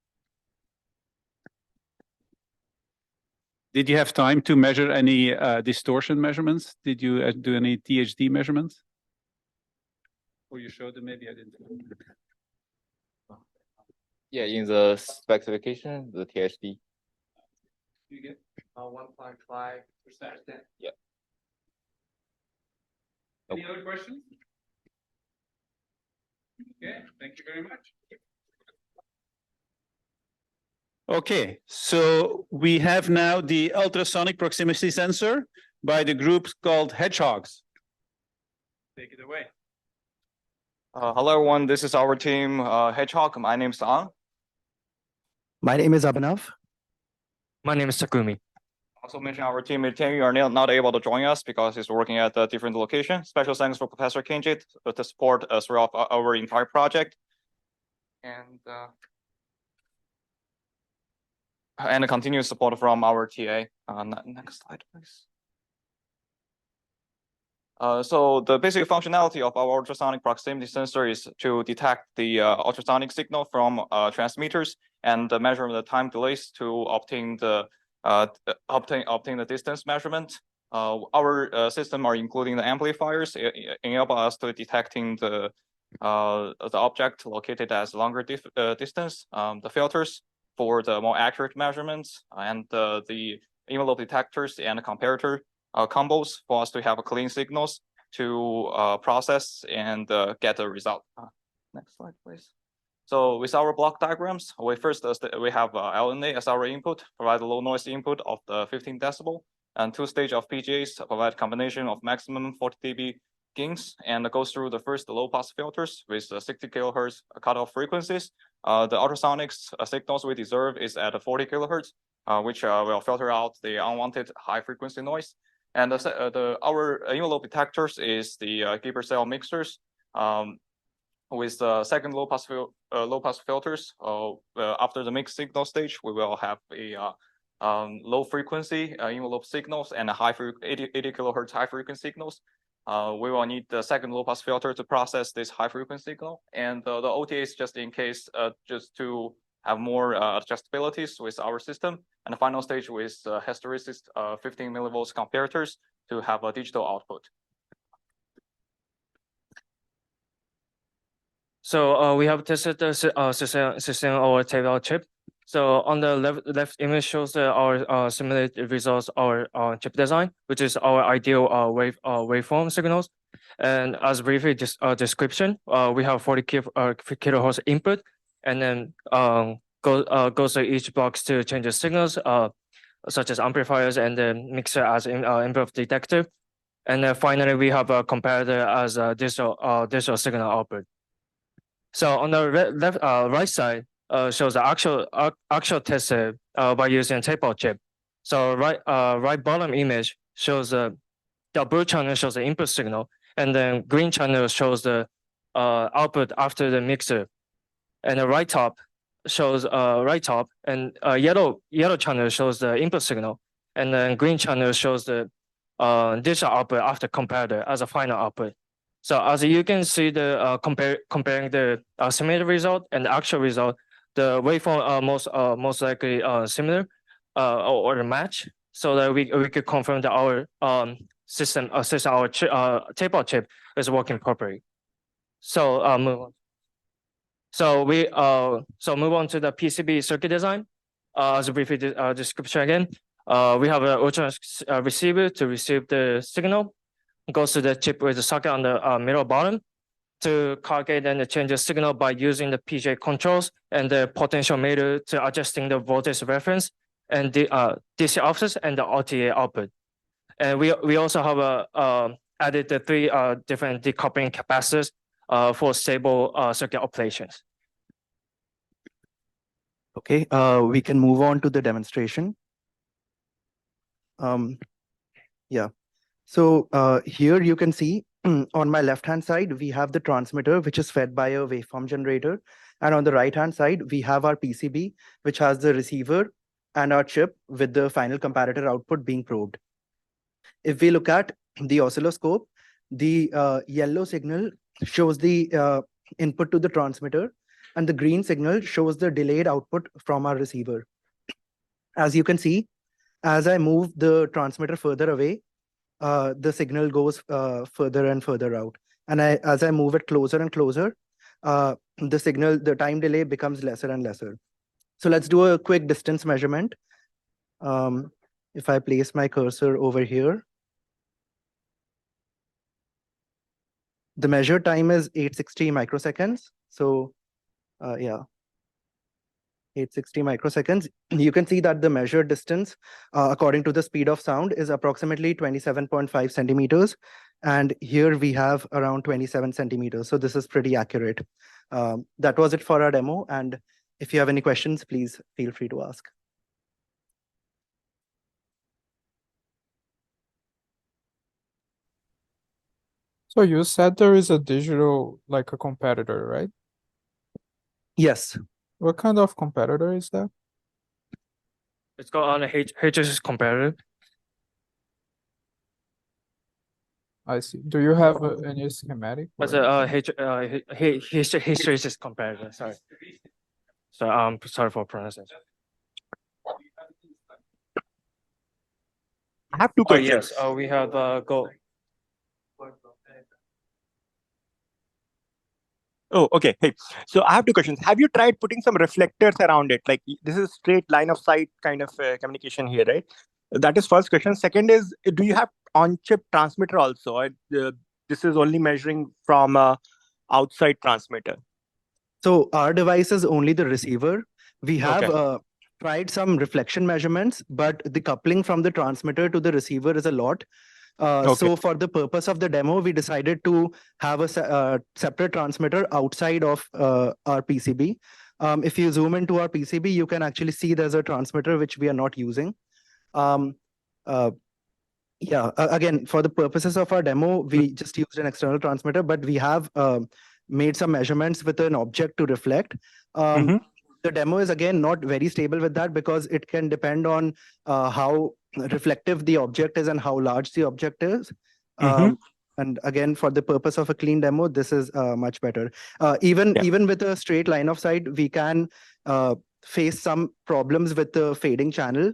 Did you have time to measure any distortion measurements? Did you do any THD measurements? Or you showed them? Maybe I didn't. Yeah, in the specification, the THD. You get 1.5%. Yeah. Any other questions? Okay, thank you very much. Okay, so we have now the ultrasonic proximity sensor by the group called Hedgehogs. Take it away. Hello, everyone. This is our team, Hedgehog. My name is Ang. My name is Abhinav. My name is Takumi. Also mention our teammate Tammy are not able to join us because he's working at a different location. Special thanks for Professor Kinjit to support us throughout our entire project. And a continuous support from our TA. Next slide, please. So the basic functionality of our ultrasonic proximity sensor is to detect the ultrasonic signal from transmitters and measure the time delays to obtain the distance measurement. Our system are including the amplifiers enable us to detecting the the object located as longer distance, the filters for the more accurate measurements, and the envelope detectors and comparator combos for us to have clean signals to process and get the result. Next slide, please. So with our block diagrams, we first we have LNA as our input, provide a low noise input of the 15 decibel, and 2-stage of PGAs provide combination of maximum 40 dB gains, and goes through the first low pass filters with 60 kilohertz cutoff frequencies. The ultrasonics signals we deserve is at 40 kilohertz, which will filter out the unwanted high frequency noise. And our envelope detectors is the Gibber cell mixers. With the second low pass filters, after the mixed signal stage, we will have a low frequency envelope signals and a 80 kilohertz high frequency signals. We will need the second low pass filter to process this high frequency signal, and the OTA is just in case, just to have more adjustabilities with our system. And the final stage with hysteresis 15 millivolts comparators to have a digital output. So we have tested the system over tape-out chip. So on the left image shows our simulated results, our chip design, which is our ideal waveform signals. And as briefly description, we have 40 kilohertz input, and then goes to each box to change the signals, such as amplifiers and the mixer as input detector. And then finally, we have a comparator as a digital signal output. So on the right side shows the actual test by using tape-out chip. So right bottom image shows the blue channel shows the input signal, and then green channel shows the output after the mixer, and the right top shows and yellow channel shows the input signal, and then green channel shows the digital output after comparator as a final output. So as you can see, the comparing the simulated result and the actual result, the waveform are most likely similar or match, so that we could confirm that our system our tape-out chip is working properly. So move on. So move on to the PCB circuit design. As a brief description again, we have an ultra receiver to receive the signal. Goes to the chip with the socket on the middle bottom to calculate and change the signal by using the PJ controls and the potentiometer to adjusting the voltage reference and the DC offsets and the RTA output. And we also have added the 3 different decoupling capacitors for stable circuit operations. Okay, we can move on to the demonstration. Yeah. So here you can see on my left-hand side, we have the transmitter, which is fed by a waveform generator. And on the right-hand side, we have our PCB, which has the receiver and our chip with the final comparator output being probed. If we look at the oscilloscope, the yellow signal shows the input to the transmitter, and the green signal shows the delayed output from our receiver. As you can see, as I move the transmitter further away, the signal goes further and further out. And as I move it closer and closer, the time delay becomes lesser and lesser. So let's do a quick distance measurement. If I place my cursor over here, the measured time is 860 microseconds. So yeah, 860 microseconds. You can see that the measured distance, according to the speed of sound, is approximately 27.5 centimeters. And here we have around 27 centimeters. So this is pretty accurate. That was it for our demo. And if you have any questions, please feel free to ask. So you said there is a digital, like a competitor, right? Yes. What kind of competitor is that? It's called a HSS comparator. I see. Do you have any schematic? It's a HSS comparator. Sorry. So sorry for pronunciation. I have 2 questions. Yes, we have go. Oh, okay. Hey, so I have two questions. Have you tried putting some reflectors around it? Like this is straight line of sight kind of communication here, right? That is first question. Second is, do you have on-chip transmitter also? Or, this is only measuring from outside transmitter. So our device is only the receiver. We have Okay. tried some reflection measurements, but the coupling from the transmitter to the receiver is a lot. So for the purpose of the demo, we decided to have a separate transmitter outside of our PCB. If you zoom into our PCB, you can actually see there's a transmitter which we are not using. Again, for the purposes of our demo, we just used an external transmitter, but we have made some measurements with an object to reflect. The demo is again not very stable with that because it can depend on how reflective the object is and how large the object is. And again, for the purpose of a clean demo, this is much better. Even with a straight line of sight, we can face some problems with the fading channel.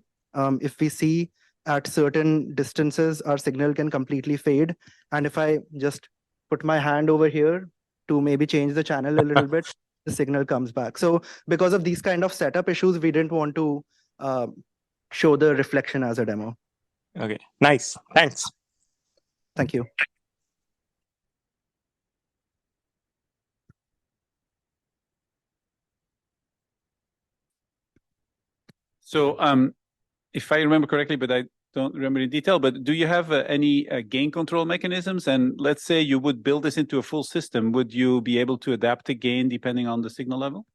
If we see at certain distances, our signal can completely fade. And if I just put my hand over here to maybe change the channel a little bit, the signal comes back. So because of these kind of setup issues, we didn't want to show the reflection as a demo. Okay, nice. Thanks. Thank you. So if I remember correctly, but I don't remember in detail, but do you have any gain control mechanisms? And let's say you would build this into a full system, would you be able to adapt the gain depending on the signal level?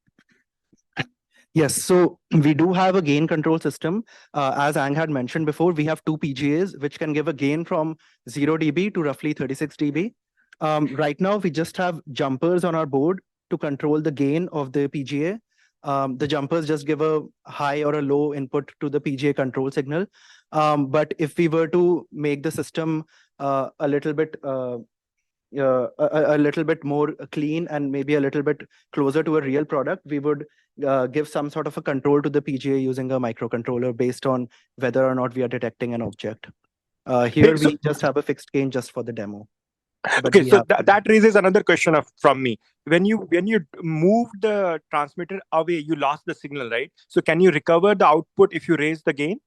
Yes, so we do have a gain control system. As Ang had mentioned before, we have two PGAs, which can give a gain from 0 dB to roughly 36 dB. Right now, we just have jumpers on our board to control the gain of the PGA. The jumpers just give a high or a low input to the PGA control signal. But if we were to make the system a little bit more clean and maybe a little bit closer to a real product, we would give some sort of a control to the PGA using a microcontroller based on whether or not we are detecting an object. Here we just have a fixed gain just for the demo. But okay, so that raises another question from me. When you move the transmitter away, you lost the signal, right? So can you recover the output if you raise the gain?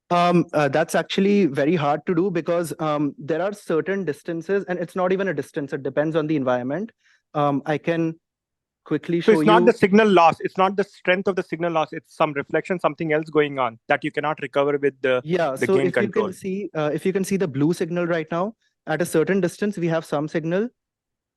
That's actually very hard to do because there are certain distances, and it's not even a distance. It depends on the environment. I can quickly show you. So it's not the signal loss. It's not the strength of the signal loss. It's some reflection, something else going on that you cannot recover with the so gain if control. You can see, if you can see the blue signal right now, at a certain distance, we have some signal.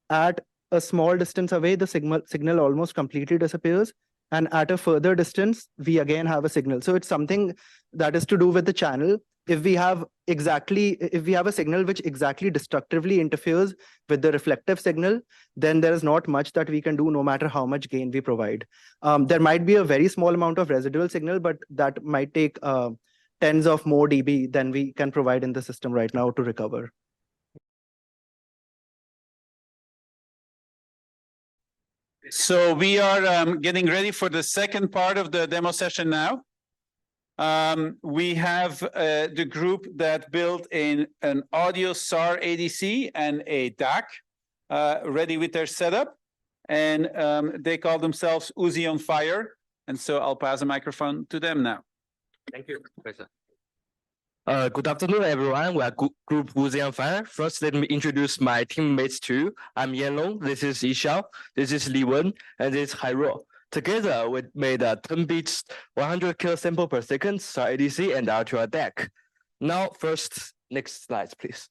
At a small distance away, the signal almost completely disappears. And at a further distance, we again have a signal. So it's something that is to do with the channel. If we have a signal which exactly destructively interferes with the reflective signal, then there is not much that we can do no matter how much gain we provide. There might be a very small amount of residual signal, but that might take tens of more dB than we can provide in the system right now to recover. So we are getting ready for the second part of the demo session now. We have the group that built an audio SAR ADC and a DAC ready with their setup. And they call themselves Uzi on Fire. And so I'll pass the microphone to them now. Thank you, Professor. Good afternoon, everyone. We are Group Uzi on Fire. First, let me introduce my teammates too. I'm Yan Long. This is Yixiao. This is Li Wen. And this is Hairuo. Together, we made a 10 bits, 100 kilosample per second SAR ADC and RTR DAC. Now, first, next slide, please.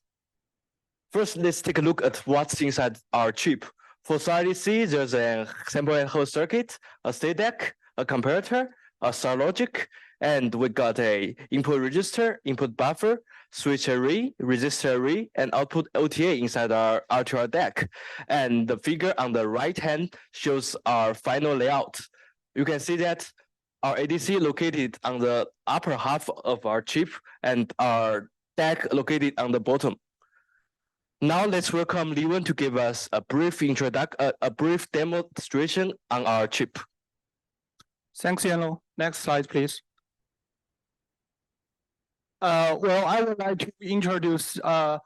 First, let's take a look at what's inside our chip. For SAR ADC, there's a sample and hold circuit, a state DAC, a comparator, a SAR logic, and we got a input register, input buffer, switch array, resistor array, and output OTA inside our RTR DAC. And the figure on the right hand shows our final layout. You can see that our ADC located on the upper half of our chip and our DAC located on the bottom. Now let's welcome Li Wen to give us a brief demonstration on our chip. Thanks, Yanlo. Next slide, please. Well, I would like to introduce our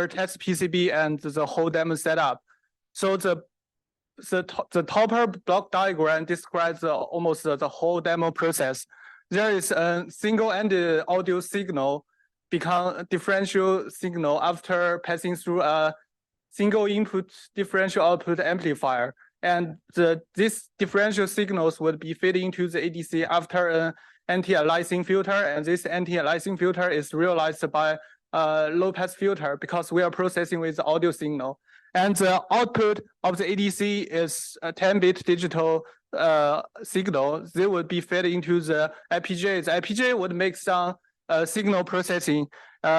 test PCB and the whole demo setup. So the the topper block diagram describes almost the whole demo process. There is a single-ended audio signal become differential signal after passing through a single input differential output amplifier. And these differential signals would be fed into the ADC after an anti-aliasing filter, and this anti-aliasing filter is realized by a low-pass filter because we are processing with the audio signal. And the output of the ADC is a 10-bit digital signal. They would be fed into the FPGA. The FPGA would make some signal processing,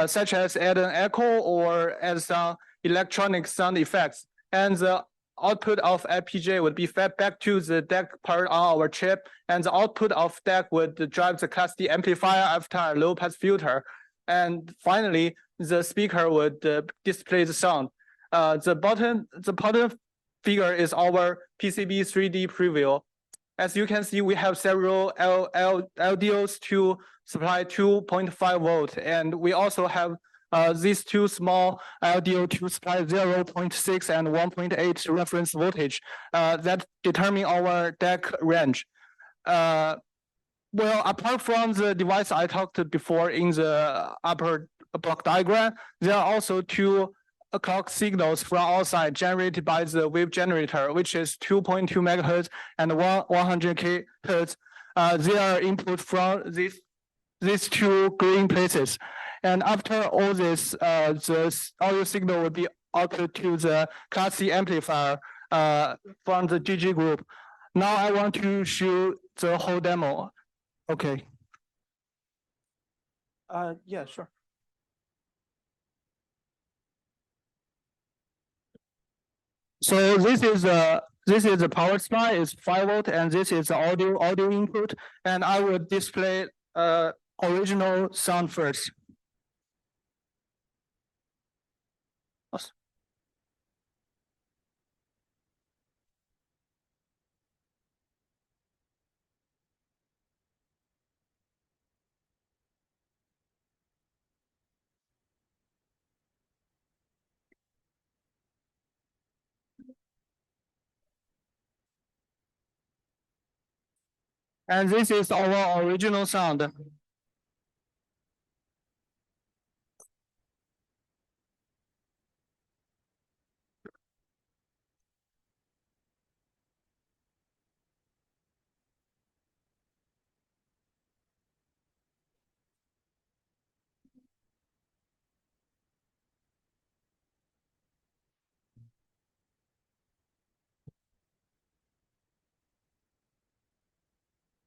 such as add an echo or add some electronic sound effects. And the output of FPGA would be fed back to the DAC part on our chip, and the output of DAC would drive the Class D amplifier after a low-pass filter. And finally, the speaker would display the sound. The bottom figure is our PCB 3D preview. As you can see, we have several LDOs to supply 2.5 volt, and we also have these two small LDO to supply 0.6 and 1.8 reference voltage that determine our DAC range. Well, apart from the device I talked before in the upper block diagram, there are also two clock signals from outside generated by the wave generator, which is 2.2 megahertz and 100 kHz. They are input from these two green places. And after all this, the audio signal will be output to the Class C amplifier from the GG group. Now I want to show the whole demo. Okay. Yeah, sure. So this is the power supply, it's 5 volt, and this is the audio input. And I will display original sound first. And this is our original sound.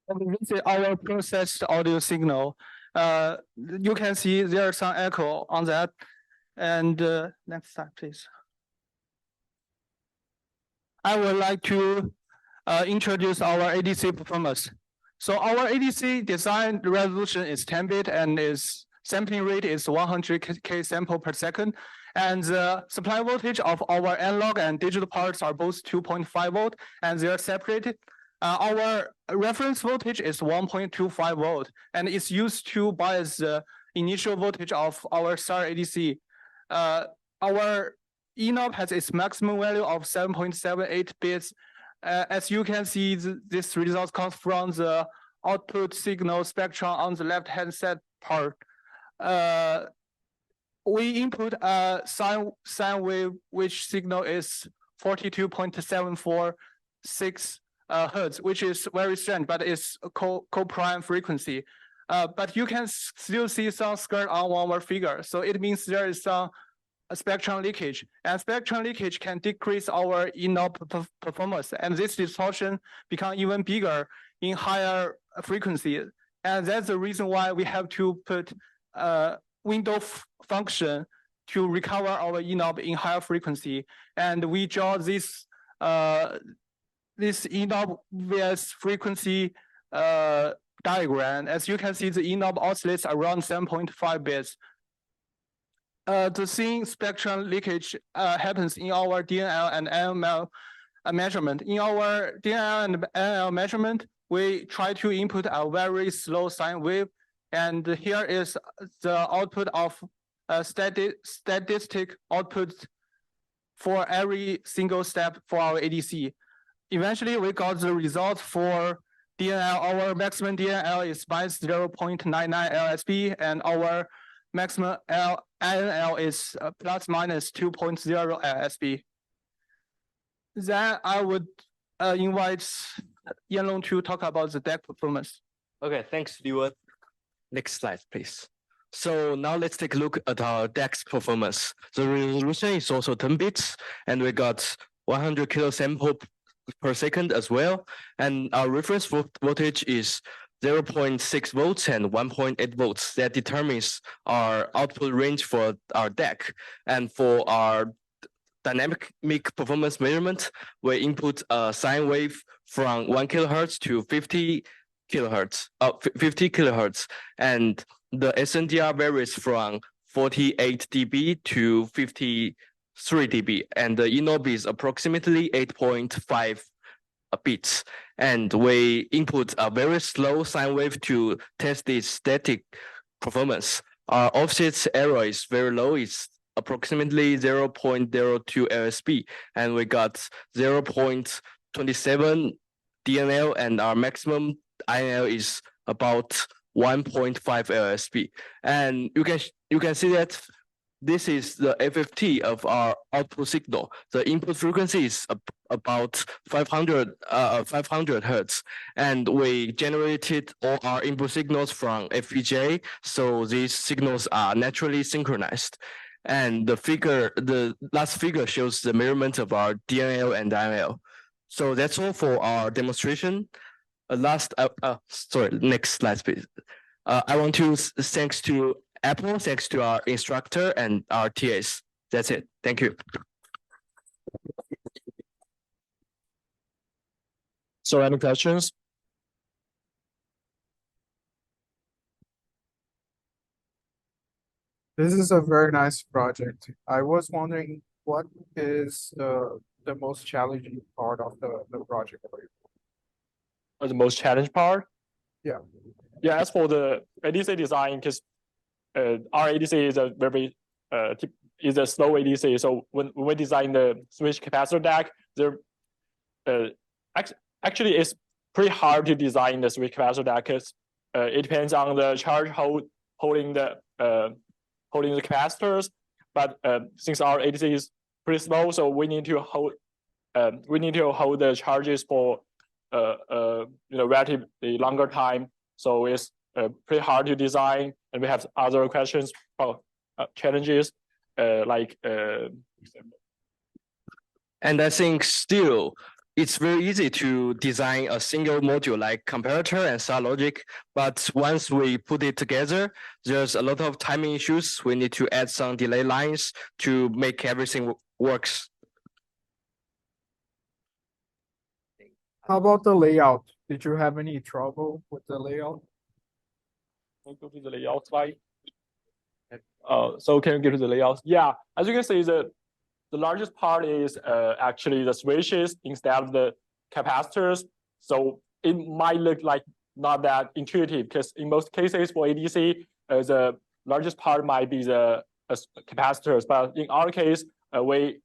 And this is our processed audio signal. You can see there's some echo on that. And next slide, please. I would like to introduce our ADC performance. So our ADC design resolution is 10-bit and its sampling rate is 100K sample per second. And the supply voltage of our analog and digital parts are both 2.5 volt, and they are separated. Our reference voltage is 1.25 volt, and it's used to bias the initial voltage of our SAR ADC. Our ENOB has its maximum value of 7.78 bits. As you can see, this result comes from the output signal spectrum on the left-hand side part. We input a sine wave, which signal is 42.746 hertz, which is very strange, but it's a co-prime frequency. But you can still see some skirt on our figure. So it means there is some spectrum leakage, and spectrum leakage can decrease our ENOB performance. And this distortion become even bigger in higher frequency. And that's the reason why we have to put window function to recover our ENOB in higher frequency. And we draw this ENOB vs frequency diagram. As you can see, the ENOB oscillates around 7.5 bits. The same spectrum leakage happens in our DNL and NML measurement. In our DNL and NML measurement, we try to input a very slow sine wave, and here is the output of a statistic output for every single step for our ADC. eventually we got the result for DNL. Our maximum DNL is minus 0.99 LSB, and our maximum INL is plus minus 2.0 LSB. Then I would invite Yanlong to talk about the deck performance. Okay, thanks, Liwen. Next slide, please. So now let's take a look at our DEX performance. The resolution is also 10 bits, and we got 100 kilo sample per second as well. And our reference voltage is 0.6 volts and 1.8 volts. That determines our output range for our DEC. And for our dynamic performance measurement, we input a sine wave from 1 kilohertz to 50 kilohertz, and the SNDR varies from 48 dB to 53 dB, and the ENOB is approximately 8.5 bits. And we input a very slow sine wave to test its static performance. Our offset error is very low. It's approximately 0.02 LSB, and we got 0.27 DNL, and our maximum INL is about 1.5 LSB. And you can see that this is the FFT of our output signal. The input frequency is about 500 hertz, and we generated all our input signals from FPGA, so these signals are naturally synchronized. And the last figure shows the measurement of our DNL and INL. So that's all for our demonstration. Next slide, please. I want to thanks to Apple, thanks to our instructor and our TAs. That's it. Thank you. So any questions? This is a very nice project. I was wondering what is the most challenging part of the project for you? Or the most challenging part? Yeah. Yeah, as for the ADC design, because our ADC is a very is a slow ADC. So when we design the switch capacitor DAC, there actually it's pretty hard to design the switch capacitor DAC because it depends on the charge holding the capacitors. But since our ADC is pretty slow, so we need to hold the charges for relatively longer time. So it's pretty hard to design, and we have other questions or challenges And I think still it's very easy to design a single module like comparator and SAR logic, but once we put it together, there's a lot of timing issues. We need to add some delay lines to make everything works. How about the layout? Did you have any trouble with the layout? Can you go to the layout slide? So can you go to the layout? Yeah, as you can see, the largest part is actually the switches instead of the capacitors. So it might look like not that intuitive because in most cases for ADC, the largest part might be the capacitors. But in our case, we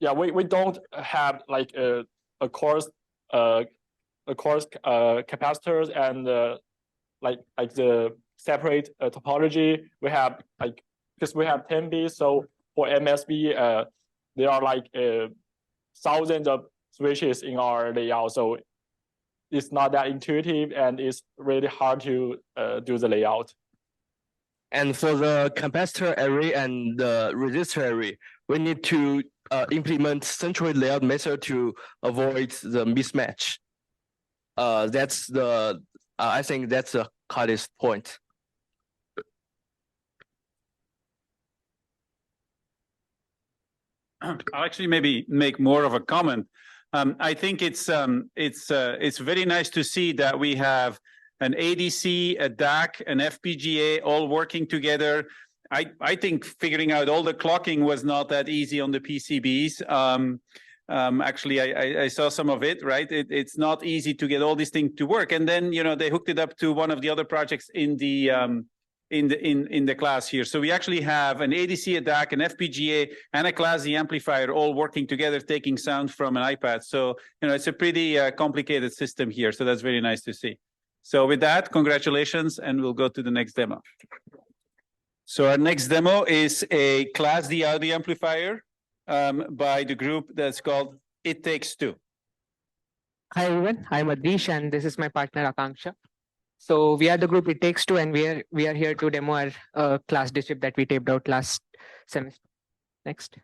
don't have like a coarse capacitors and like the separate topology. We have because we have 10 bits, so for MSB, there are like thousands of switches in our layout, so it's not that intuitive and it's really hard to do the layout. And for the capacitor array and the resistor array, we need to implement central layout method to avoid the mismatch. I think that's the hardest point. I'll actually maybe make more of a comment. I think it's very nice to see that we have an ADC, a DAC, an FPGA all working together. I think figuring out all the clocking was not that easy on the PCBs. Actually, I saw some of it, right? It's not easy to get all these things to work. And then, they hooked it up to one of the other projects in the in the class here. So we actually have an ADC, a DAC, an FPGA, and a Class D amplifier all working together, taking sound from an iPad. So, it's a pretty complicated system here. So that's very nice to see. So with that, congratulations, and we'll go to the next demo. So our next demo is a Class D audio amplifier by the group that's called It Takes Two. Hi everyone, I'm Adrish and this is my partner Akanksha. So we are the group It Takes Two and we are here to demo our Class D chip that we taped out last semester. Next.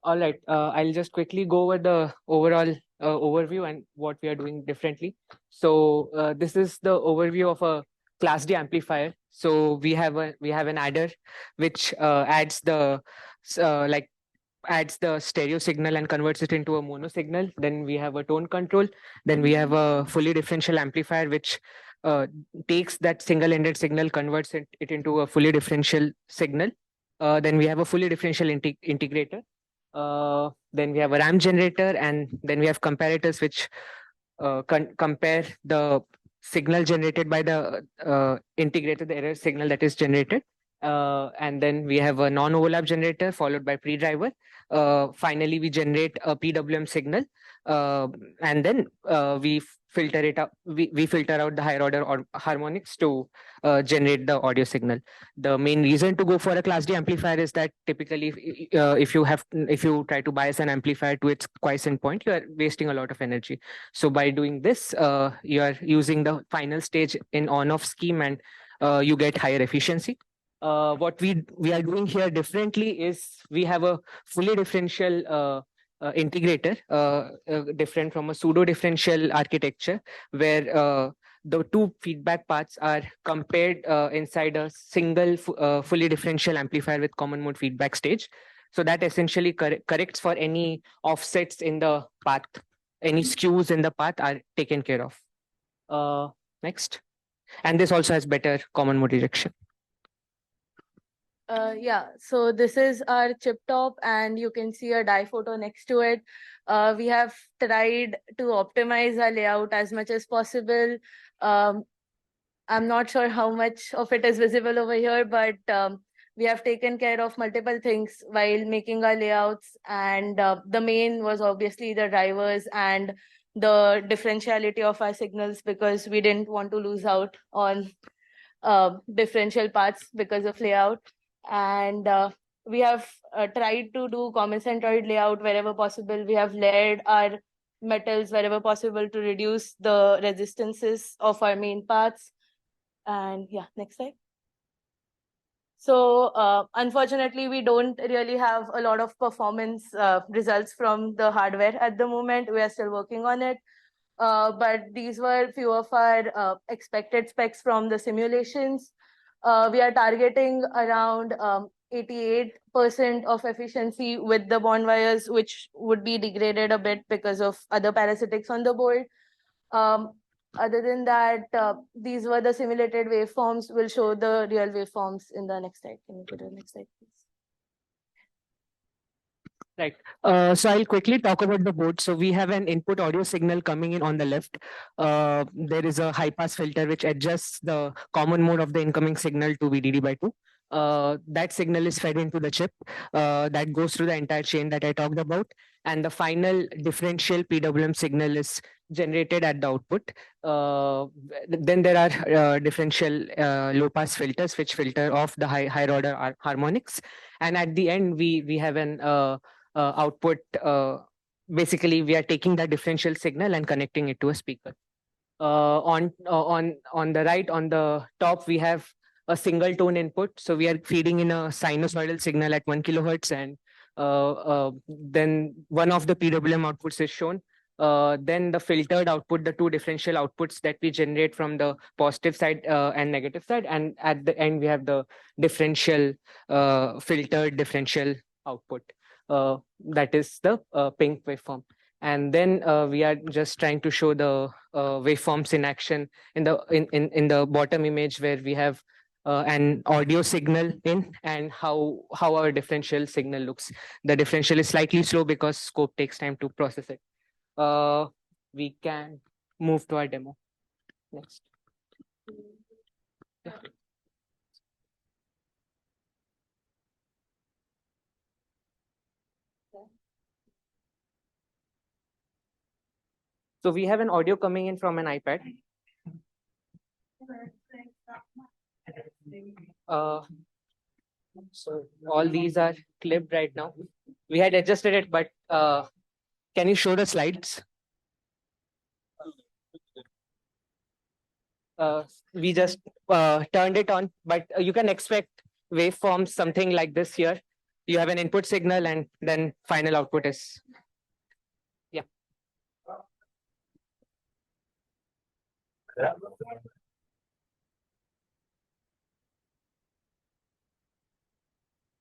All right, I'll just quickly go over the overall overview and what we are doing differently. So this is the overview of a Class D amplifier. So we have an adder which adds the stereo signal and converts it into a mono signal. Then we have a tone control. Then we have a fully differential amplifier which takes that single-ended signal, converts it into a fully differential signal. Then we have a fully differential integrator. Then we have a ramp generator, and then we have comparators which compare the signal generated by the integrator, the error signal that is generated. And then we have a non-overlap generator followed by pre-driver. Finally, we generate a PWM signal, and then we filter it out. We filter out the higher order or harmonics to generate the audio signal. The main reason to go for a Class D amplifier is that typically, if you try to bias an amplifier to its quiescent point, you are wasting a lot of energy. So by doing this, you are using the final stage in on-off scheme, and you get higher efficiency. What we are doing here differently is we have a fully differential integrator, different from a pseudo differential architecture, where the two feedback paths are compared inside a single fully differential amplifier with common mode feedback stage. So that essentially corrects for any offsets in the path, any skews in the path are taken care of. Next. And this also has better common mode rejection. Yeah, so this is our chip top and you can see a dye photo next to it. We have tried to optimize our layout as much as possible. I'm not sure how much of it is visible over here, but we have taken care of multiple things while making our layouts. And the main was obviously the drivers and the differentiality of our signals, because we didn't want to lose out on differential parts because of layout. And we have tried to do common centroid layout wherever possible. We have layered our metals wherever possible to reduce the resistances of our main paths. And yeah, next slide. So unfortunately, we don't really have a lot of performance results from the hardware at the moment. We are still working on it. But these were few of our expected specs from the simulations. We are targeting around 88% of efficiency with the bond wires, which would be degraded a bit because of other parasitics on the board. Other than that, these were the simulated waveforms. We'll show the real waveforms in the next slide. Can you go to the next slide, please? Right. So I'll quickly talk about the board. So we have an input audio signal coming in on the left. There is a high pass filter which adjusts the common mode of the incoming signal to VDD by 2. That signal is fed into the chip. That goes through the entire chain that I talked about. And the final differential PWM signal is generated at the output. Then there are differential low pass filters which filter off the higher order harmonics. And at the end, we have an output. Basically, we are taking that differential signal and connecting it to a speaker. On the right, on the top, we have a single tone input. So we are feeding in a sinusoidal signal at 1 kilohertz, and then one of the PWM outputs is shown. Then the filtered output, the two differential outputs that we generate from the positive side and negative side, and at the end we have the differential filtered differential output. That is the pink waveform. And then we are just trying to show the waveforms in action in the bottom image, where we have an audio signal in and how our differential signal looks. The differential is slightly slow because scope takes time to process it. We can move to our demo. Next. Yeah. So we have an audio coming in from an iPad. So all these are clipped right now. We had adjusted it, but can you show the slides? We just turned it on, but you can expect waveforms, something like this here. You have an input signal and then final output is, yeah.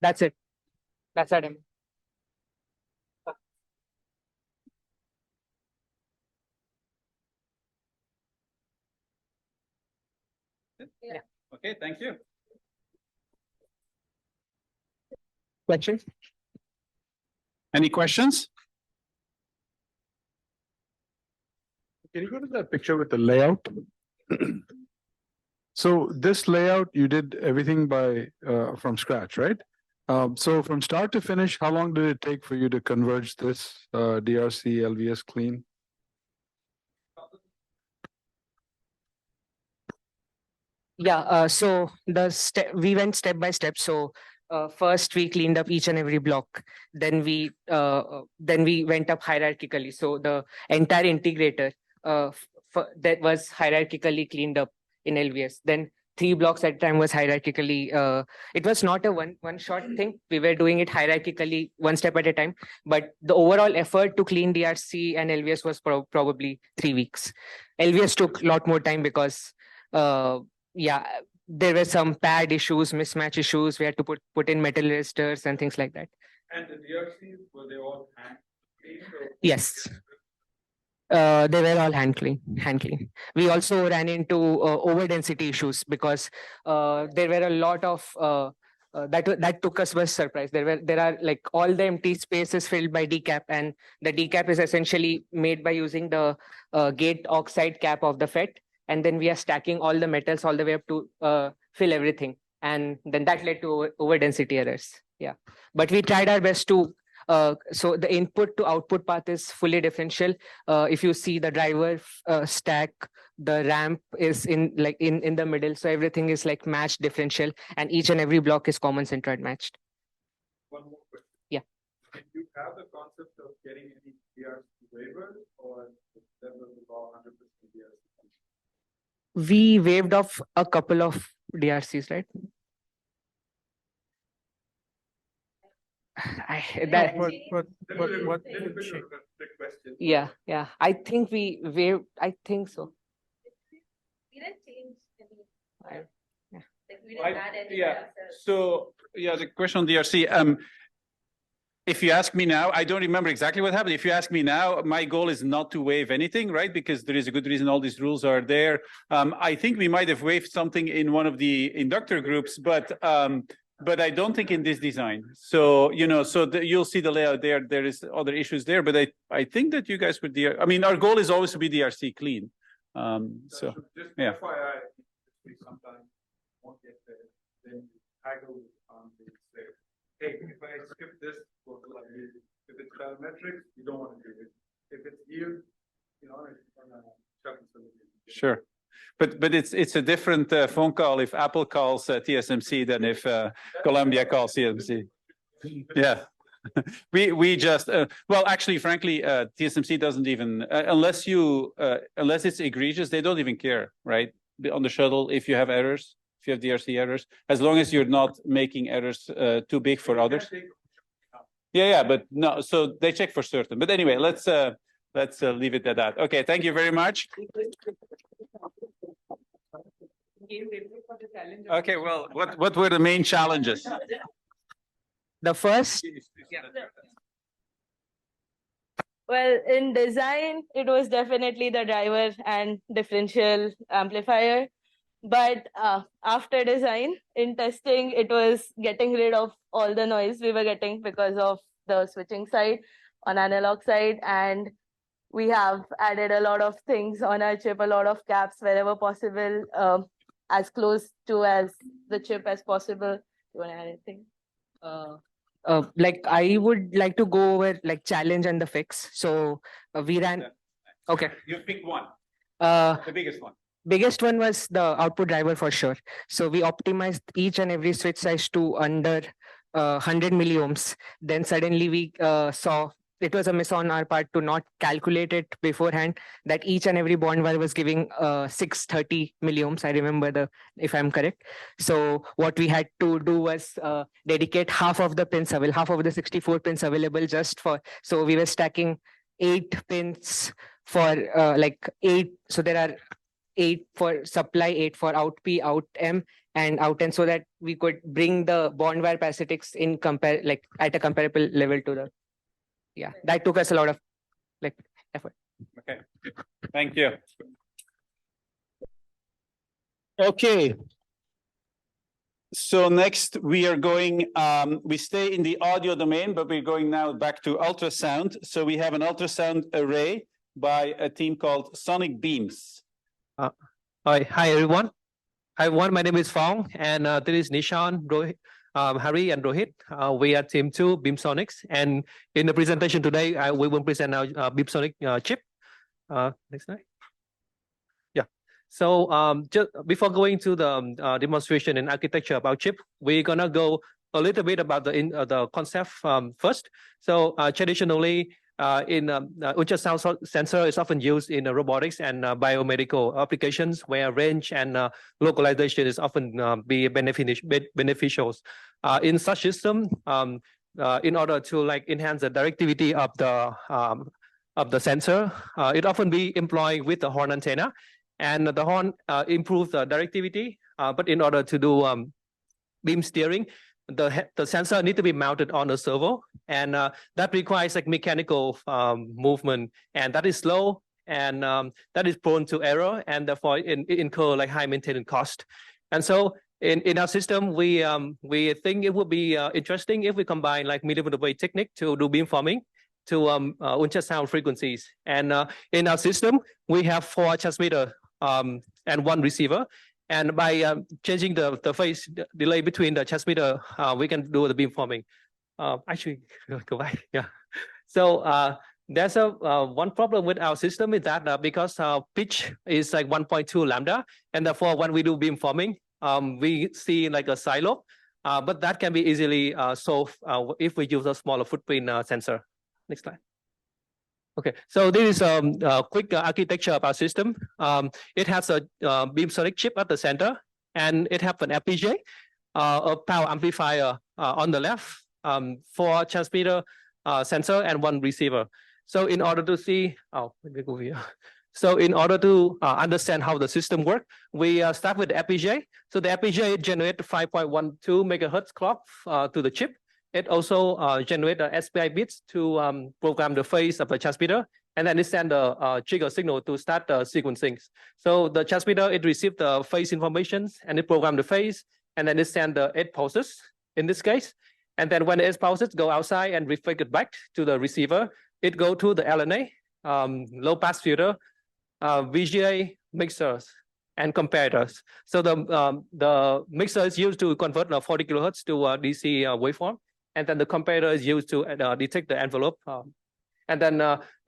That's it. That's our demo. Yeah. Okay, thank you. Questions? Any questions? Can you go to that picture with the layout? So this layout, you did everything by from scratch, right? So from start to finish, how long did it take for you to converge this DRC LVS clean? Yeah, so we went step by step. So first we cleaned up each and every block. Then we went up hierarchically. So the entire integrator that was hierarchically cleaned up in LVS. Then 3 blocks at a time was hierarchically. It was not a one shot thing. We were doing it hierarchically, one step at a time. But the overall effort to clean DRC and LVS was probably 3 weeks. LVS took a lot more time because yeah, there were some pad issues, mismatch issues. We had to put in metal resistors and things like that. And the DRCs, were they all hand cleaned? Yes. They were all hand clean. We also ran into over density issues because there were a lot of that took us by surprise. There are like all the empty spaces filled by decap, and the decap is essentially made by using the gate oxide cap of the FET, and then we are stacking all the metals all the way up to fill everything, and then that led to over density errors. Yeah, but we tried our best to. So the input to output path is fully differential. If you see the driver stack, the ramp is in the middle, so everything is like matched differential, and each and every block is common centroid matched. One more question. Yeah. Did you have the concept of getting any DRC waivers, or that was about 100% DRC? We waived off a couple of DRCs, right? What yeah, I think we waived. I think so. We didn't change any. Yeah. Like we didn't add any. Yeah. So yeah, the question on DRC. If you ask me now, I don't remember exactly what happened. If you ask me now, my goal is not to waive anything, right? Because there is a good reason all these rules are there. I think we might have waived something in one of the inductor groups, but I don't think in this design. So, you'll see the layout there. There is other issues there, but I think that you guys would, I mean, our goal is always to be DRC clean. So just yeah. FYI, we sometimes won't get there, then haggle on the say, hey, if I skip this, go to like this. If it's parametric, you don't want to do it. If it's yield, it's on a chuck and solution. Sure. But it's a different phone call if Apple calls TSMC than if Columbia calls TSMC. Yeah. we just well, actually, frankly, TSMC doesn't even unless it's egregious, they don't even care, right? On the shuttle, if you have errors, if you have DRC errors, as long as you're not making errors too big for others. Yeah, but no, so they check for certain. But anyway, let's leave it at that. Okay, thank you very much. Okay, well, what were the main challenges? The first. Well, in design, it was definitely the driver and differential amplifier. But after design, in testing, it was getting rid of all the noise we were getting because of the switching side on analog side. And we have added a lot of things on our chip, a lot of caps wherever possible, as close to as the chip as possible. You want to add anything? Like I would like to go over like challenge and the fix. So we ran. Okay. You pick one. The biggest one. Biggest one was the output driver for sure. So we optimized each and every switch size to under 100 milliohms. Then suddenly we saw it was a miss on our part to not calculate it beforehand, that each and every bond wire was giving 630 milliohms. I remember if I'm correct. So what we had to do was dedicate half of the pins available, half of the 64 pins available just for, so we were stacking 8 pins for like 8. So there are 8 for supply, 8 for out P, out M, and out N, so that we could bring the bond wire parasitics in like at a comparable level to the, yeah, that took us a lot of like effort. Okay, thank you. Okay. So next we are going, we stay in the audio domain, but we're going now back to ultrasound. So we have an ultrasound array by a team called Sonic Beams. Hi everyone. Hi everyone, my name is Phong, and this is Nishan, Rohit, Hari and Rohit. We are team 2 BeamSonics, and in the presentation today, we will present our BeamSonic chip. Next slide. Yeah. So just before going to the demonstration and architecture about chip, we're gonna go a little bit about the concept first. So traditionally, ultrasound sensor is often used in robotics and biomedical applications where range and localization is often be beneficial. In such system, in order to like enhance the directivity of the sensor, it often be employed with the horn antenna, and the horn improves the directivity. But in order to do beam steering, the sensor need to be mounted on a servo, and that requires like mechanical movement, and that is slow, and that is prone to error, and therefore it incur like high maintenance cost. And so in our system, we think it would be interesting if we combine like millimeter wave technique to do beamforming to ultrasound frequencies. And in our system, we have 4 transmitter and 1 receiver. And by changing the phase delay between the transmitter, we can do the beamforming. Actually, go back. Yeah. So there's one problem with our system is that because our pitch is like 1.2 lambda, and therefore when we do beamforming, we see like a silo, but that can be easily solved if we use a smaller footprint sensor. Next slide. Okay, so this is a quick architecture of our system. It has a BeamSonic chip at the center, and it has an FPGA, a power amplifier on the left, 4 transmitter sensor, and 1 receiver. So in order to see, let me go here. So in order to understand how the system works, we start with the FPGA. So the FPGA generates 5.12 megahertz clock to the chip. It also generates the SPI bits to program the phase of the transmitter, and then it sends the trigger signal to start the sequencing. So the transmitter, it receives the phase information, and it programs the phase, and then it sends the 8 pulses in this case. And then when the 8 pulses go outside and reflect it back to the receiver, it goes to the LNA, low pass filter, VGA mixers, and comparators. So the mixer is used to convert the 40 kilohertz to a DC waveform. And then the comparator is used to detect the envelope. And then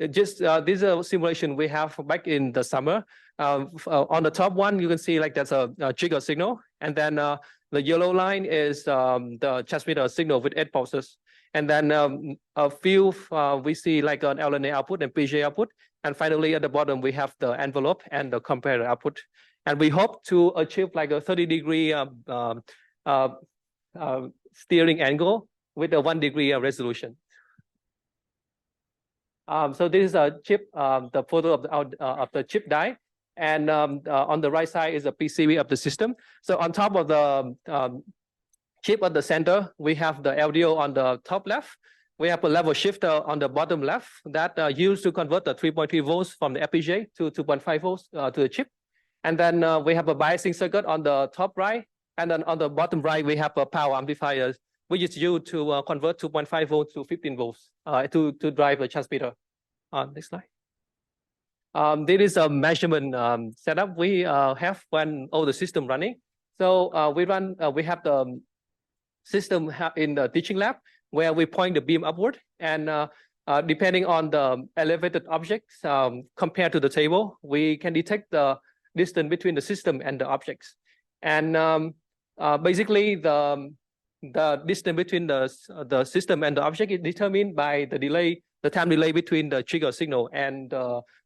this is a simulation we have back in the summer. On the top one, you can see like there's a trigger signal. And then the yellow line is the transmitter signal with 8 pulses. And then a few, we see like an LNA output and PGA output. And finally, at the bottom, we have the envelope and the comparator output. And we hope to achieve like a 30-degree steering angle with a 1-degree resolution. So this is a chip, the photo of the chip die. And on the right side is a PCB of the system. So on top of the chip at the center, we have the LDO on the top left. We have a level shifter on the bottom left that used to convert the 3.3 volts from the FPGA to 2.5 volts to the chip. And then we have a biasing circuit on the top right. And then on the bottom right, we have a power amplifier, which is used to convert 2.5 volts to 15 volts to drive a transmitter. Next slide. There is a measurement setup. We have one all the system running. So we have the system in the teaching lab where we point the beam upward, and depending on the elevated objects compared to the table, we can detect the distance between the system and the objects. And basically, the distance between the system and the object is determined by the delay, the time delay between the trigger signal and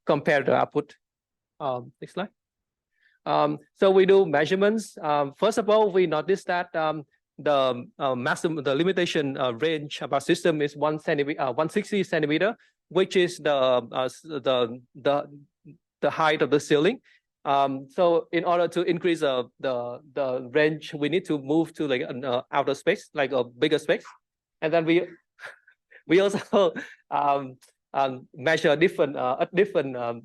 compare the output. Next slide. So we do measurements. First of all, we notice that the maximum, the limitation range of our system is 160 centimeter, which is the height of the ceiling. So in order to increase the range, we need to move to like an outer space, like a bigger space, and then we also measure different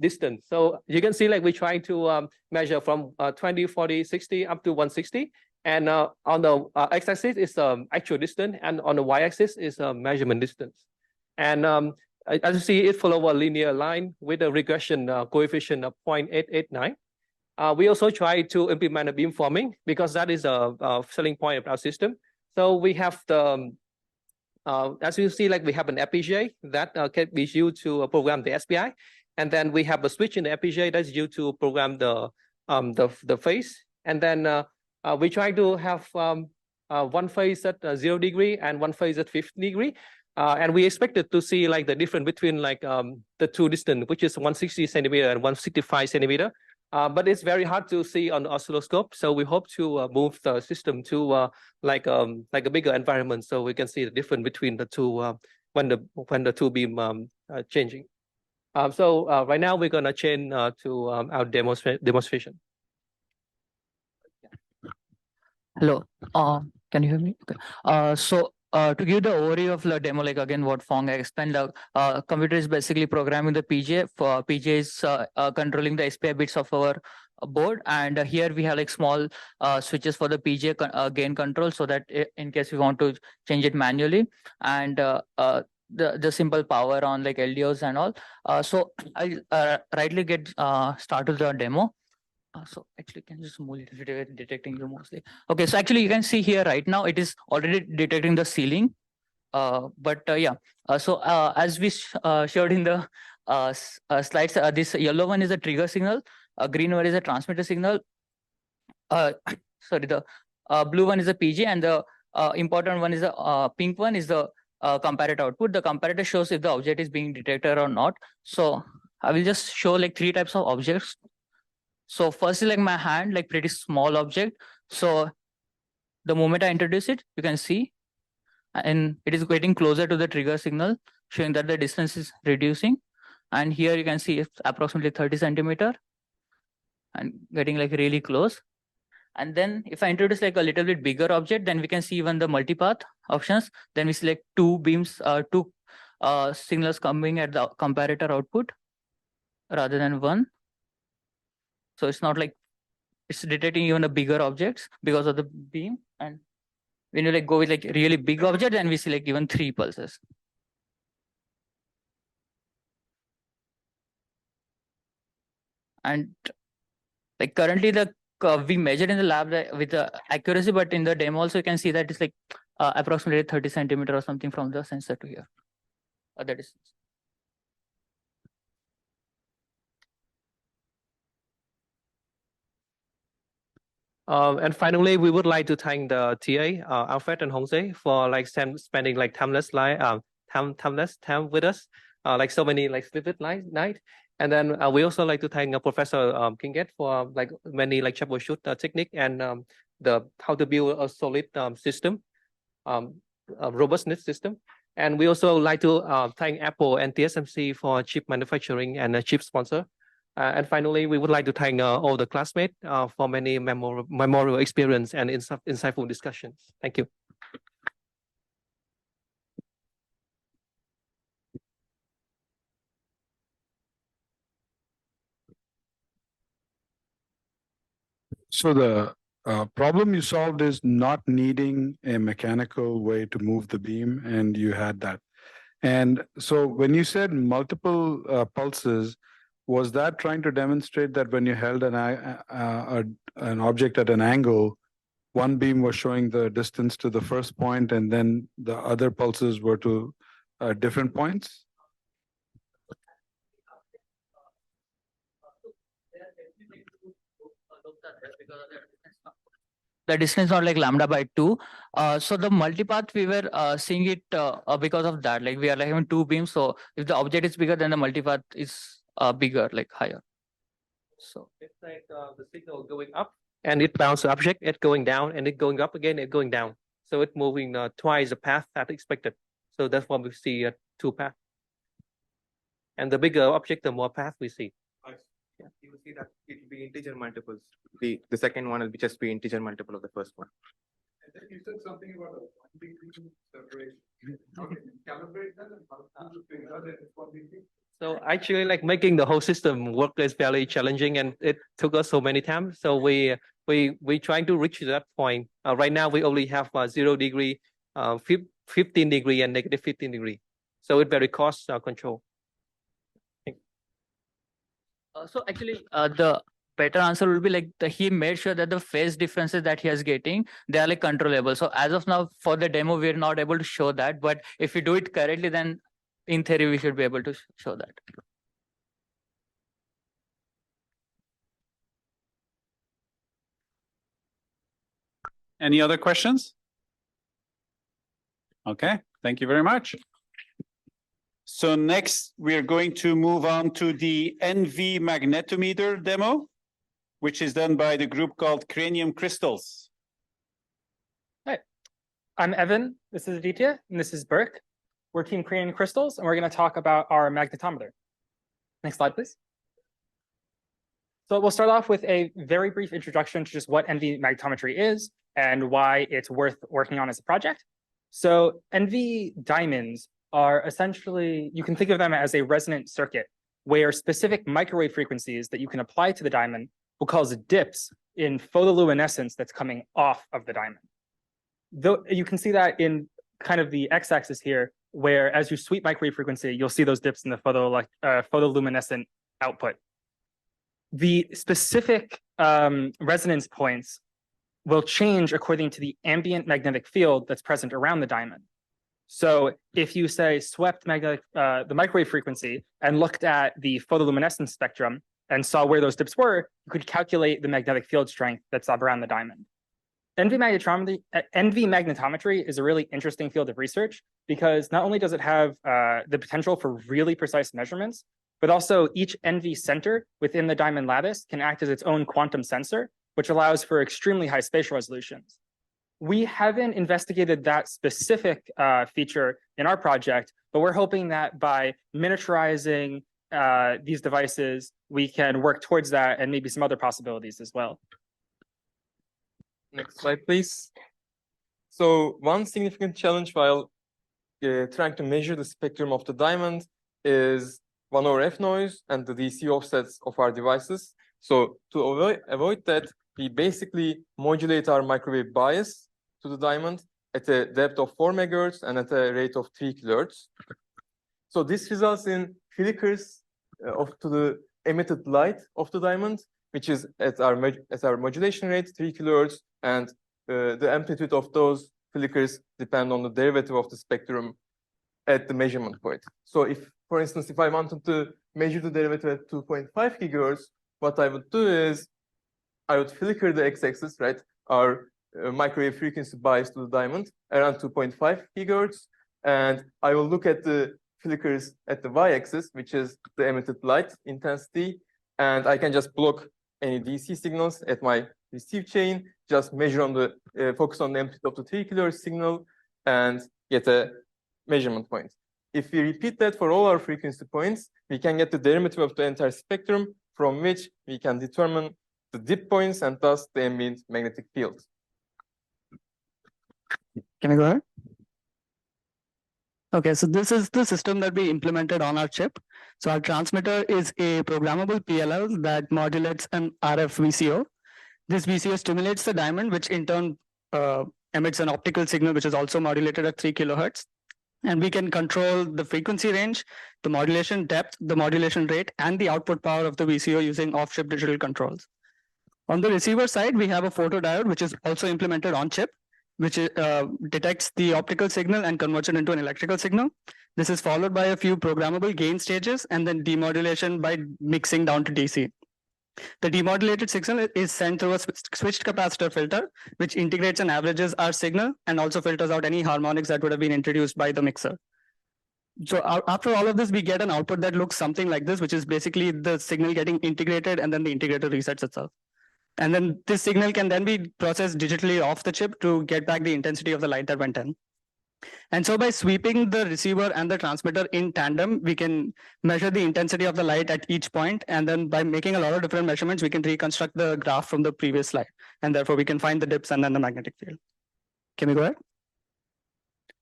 distance. So you can see like we're trying to measure from 20, 40, 60 up to 160. And on the x-axis is actual distance, and on the y-axis is measurement distance. And as you see, it follows a linear line with a regression coefficient of 0.889. We also try to implement a beamforming because that is a selling point of our system. So we have the, as you see, like we have an FPGA that can be used to program the SPI, and then we have a switch in the FPGA that's used to program the phase, and then we try to have one phase at 0 degree and one phase at 50 degree. And we expected to see like the difference between like the two distance, which is 160 centimeter and 165 centimeter. But it's very hard to see on the oscilloscope. So we hope to move the system to like a bigger environment, so we can see the difference between the two when the two beam changing. So right now we're gonna change to our demonstration. Hello, can you hear me? Okay. So to give the overview of the demo, like again what Fong explained, the computer is basically programming the PJ. For PJ is controlling the SPI bits of our board, and here we have like small switches for the PJ gain control, so that in case we want to change it manually, and the simple power on like LDOs and all. So I'll rightly get started with the demo. So actually, can you just move it detecting the mostly? Okay, so actually you can see here right now it is already detecting the ceiling. But yeah, so as we showed in the slides, this yellow one is a trigger signal, green one is a transmitter signal. Sorry, the blue one is a PG, and the important one is the pink one is the comparator output. The comparator shows if the object is being detected or not. So I will just show like three types of objects. So first is like my hand, like pretty small object. So the moment I introduce it, you can see, and it is getting closer to the trigger signal, showing that the distance is reducing. And here you can see it's approximately 30 centimeter and getting like really close. And then if I introduce like a little bit bigger object, then we can see even the multipath options. Then we select two beams, two signals coming at the comparator output rather than one. So it's not like it's detecting even the bigger objects because of the beam. And when you like go with like really big object, then we select even 3 pulses. And like currently the we measured in the lab with the accuracy, but in the demo also you can see that it's like approximately 30 centimeter or something from the sensor to here. That is. And finally, we would like to thank the TA, Alfred and Jose, for like spending like time with us, like so many like sleepless night. And then we also like to thank Professor Kinget for like many like troubleshoot technique and the how to build a solid system, robustness system. And we also like to thank Apple and TSMC for chip manufacturing and a chip sponsor. And finally, we would like to thank all the classmates for many memorable experience and insightful discussions. Thank you. So the problem you solved is not needing a mechanical way to move the beam, and you had that. And so when you said multiple pulses, was that trying to demonstrate that when you held an object at an angle, one beam was showing the distance to the first point, and then the other pulses were to different points? The distance not like lambda by 2. So the multipath we were seeing it because of that. Like we are like having two beams. So if the object is bigger, then the multipath is bigger, like higher. So it's like the signal going up and it bounces the object, it going down and it going up again, it going down. So it's moving twice the path that expected. So that's why we see two paths. And the bigger object, the more path we see. Yeah, you will see that it will be integer multiples. The second one will be just be integer multiple of the first one. And then you said something about a 1 degree separation. Okay, calibrate that and how to figure out that it's 1 degree. So actually, like making the whole system work is very challenging, and it took us so many times. So we trying to reach that point. Right now, we only have 0 degree, 15 degree, and negative 15 degree. So it very cost control. So actually, the better answer will be like he made sure that the phase differences that he is getting, they are like controllable. So as of now, for the demo, we're not able to show that. But if you do it correctly, then in theory, we should be able to show that. Any other questions? Okay, thank you very much. So next, we are going to move on to the NV magnetometer demo, which is done by the group called Cranium Crystals. Hi, I'm Evan, this is Aditya, and this is Burke. We're Team Cranium Crystals, and we're going to talk about our magnetometer. Next slide, please. So we'll start off with a very brief introduction to just what NV magnetometry is and why it's worth working on as a project. So NV diamonds are essentially, you can think of them as a resonant circuit where specific microwave frequencies that you can apply to the diamond will cause dips in photoluminescence that's coming off of the diamond. Though you can see that in kind of the x-axis here, where as you sweep microwave frequency, you'll see those dips in the photoluminescent output. The specific resonance points will change according to the ambient magnetic field that's present around the diamond. So if you say swept the microwave frequency and looked at the photoluminescence spectrum and saw where those dips were, you could calculate the magnetic field strength that's around the diamond. NV magnetometry is a really interesting field of research because not only does it have the potential for really precise measurements, but also each NV center within the diamond lattice can act as its own quantum sensor, which allows for extremely high spatial resolutions. We haven't investigated that specific feature in our project, but we're hoping that by miniaturizing these devices, we can work towards that and maybe some other possibilities as well. Next slide, please. So one significant challenge while trying to measure the spectrum of the diamond is 1 over F noise and the DC offsets of our devices. So to avoid that, we basically modulate our microwave bias to the diamond at a depth of 4 megahertz and at a rate of 3 kilohertz. So this results in flickers to the emitted light of the diamond, which is at our modulation rate, 3 kilohertz, and the amplitude of those flickers depend on the derivative of the spectrum at the measurement point. So if, for instance, if I wanted to measure the derivative at 2.5 gigahertz, what I would do is I would flicker the x-axis, right, our microwave frequency bias to the diamond around 2.5 gigahertz, and I will look at the flickers at the y-axis, which is the emitted light intensity, and I can just block any DC signals at my receive chain, just measure on the focus on the amplitude of the 3 kilohertz signal and get a measurement point. If we repeat that for all our frequency points, we can get the derivative of the entire spectrum from which we can determine the dip points and thus the ambient magnetic field. Can I go ahead? Okay, so this is the system that we implemented on our chip. So our transmitter is a programmable PLL that modulates an RF VCO. This VCO stimulates the diamond, which in turn emits an optical signal, which is also modulated at 3 kilohertz. And we can control the frequency range, the modulation depth, the modulation rate, and the output power of the VCO using off-chip digital controls. On the receiver side, we have a photodiode, which is also implemented on chip, which detects the optical signal and converts it into an electrical signal. This is followed by a few programmable gain stages and then demodulation by mixing down to DC. The demodulated signal is sent through a switched capacitor filter, which integrates and averages our signal and also filters out any harmonics that would have been introduced by the mixer. So after all of this, we get an output that looks something like this, which is basically the signal getting integrated and then the integrator resets itself. And then this signal can then be processed digitally off the chip to get back the intensity of the light that went in. And so by sweeping the receiver and the transmitter in tandem, we can measure the intensity of the light at each point. And then by making a lot of different measurements, we can reconstruct the graph from the previous slide. And therefore, we can find the dips and then the magnetic field. Can we go ahead?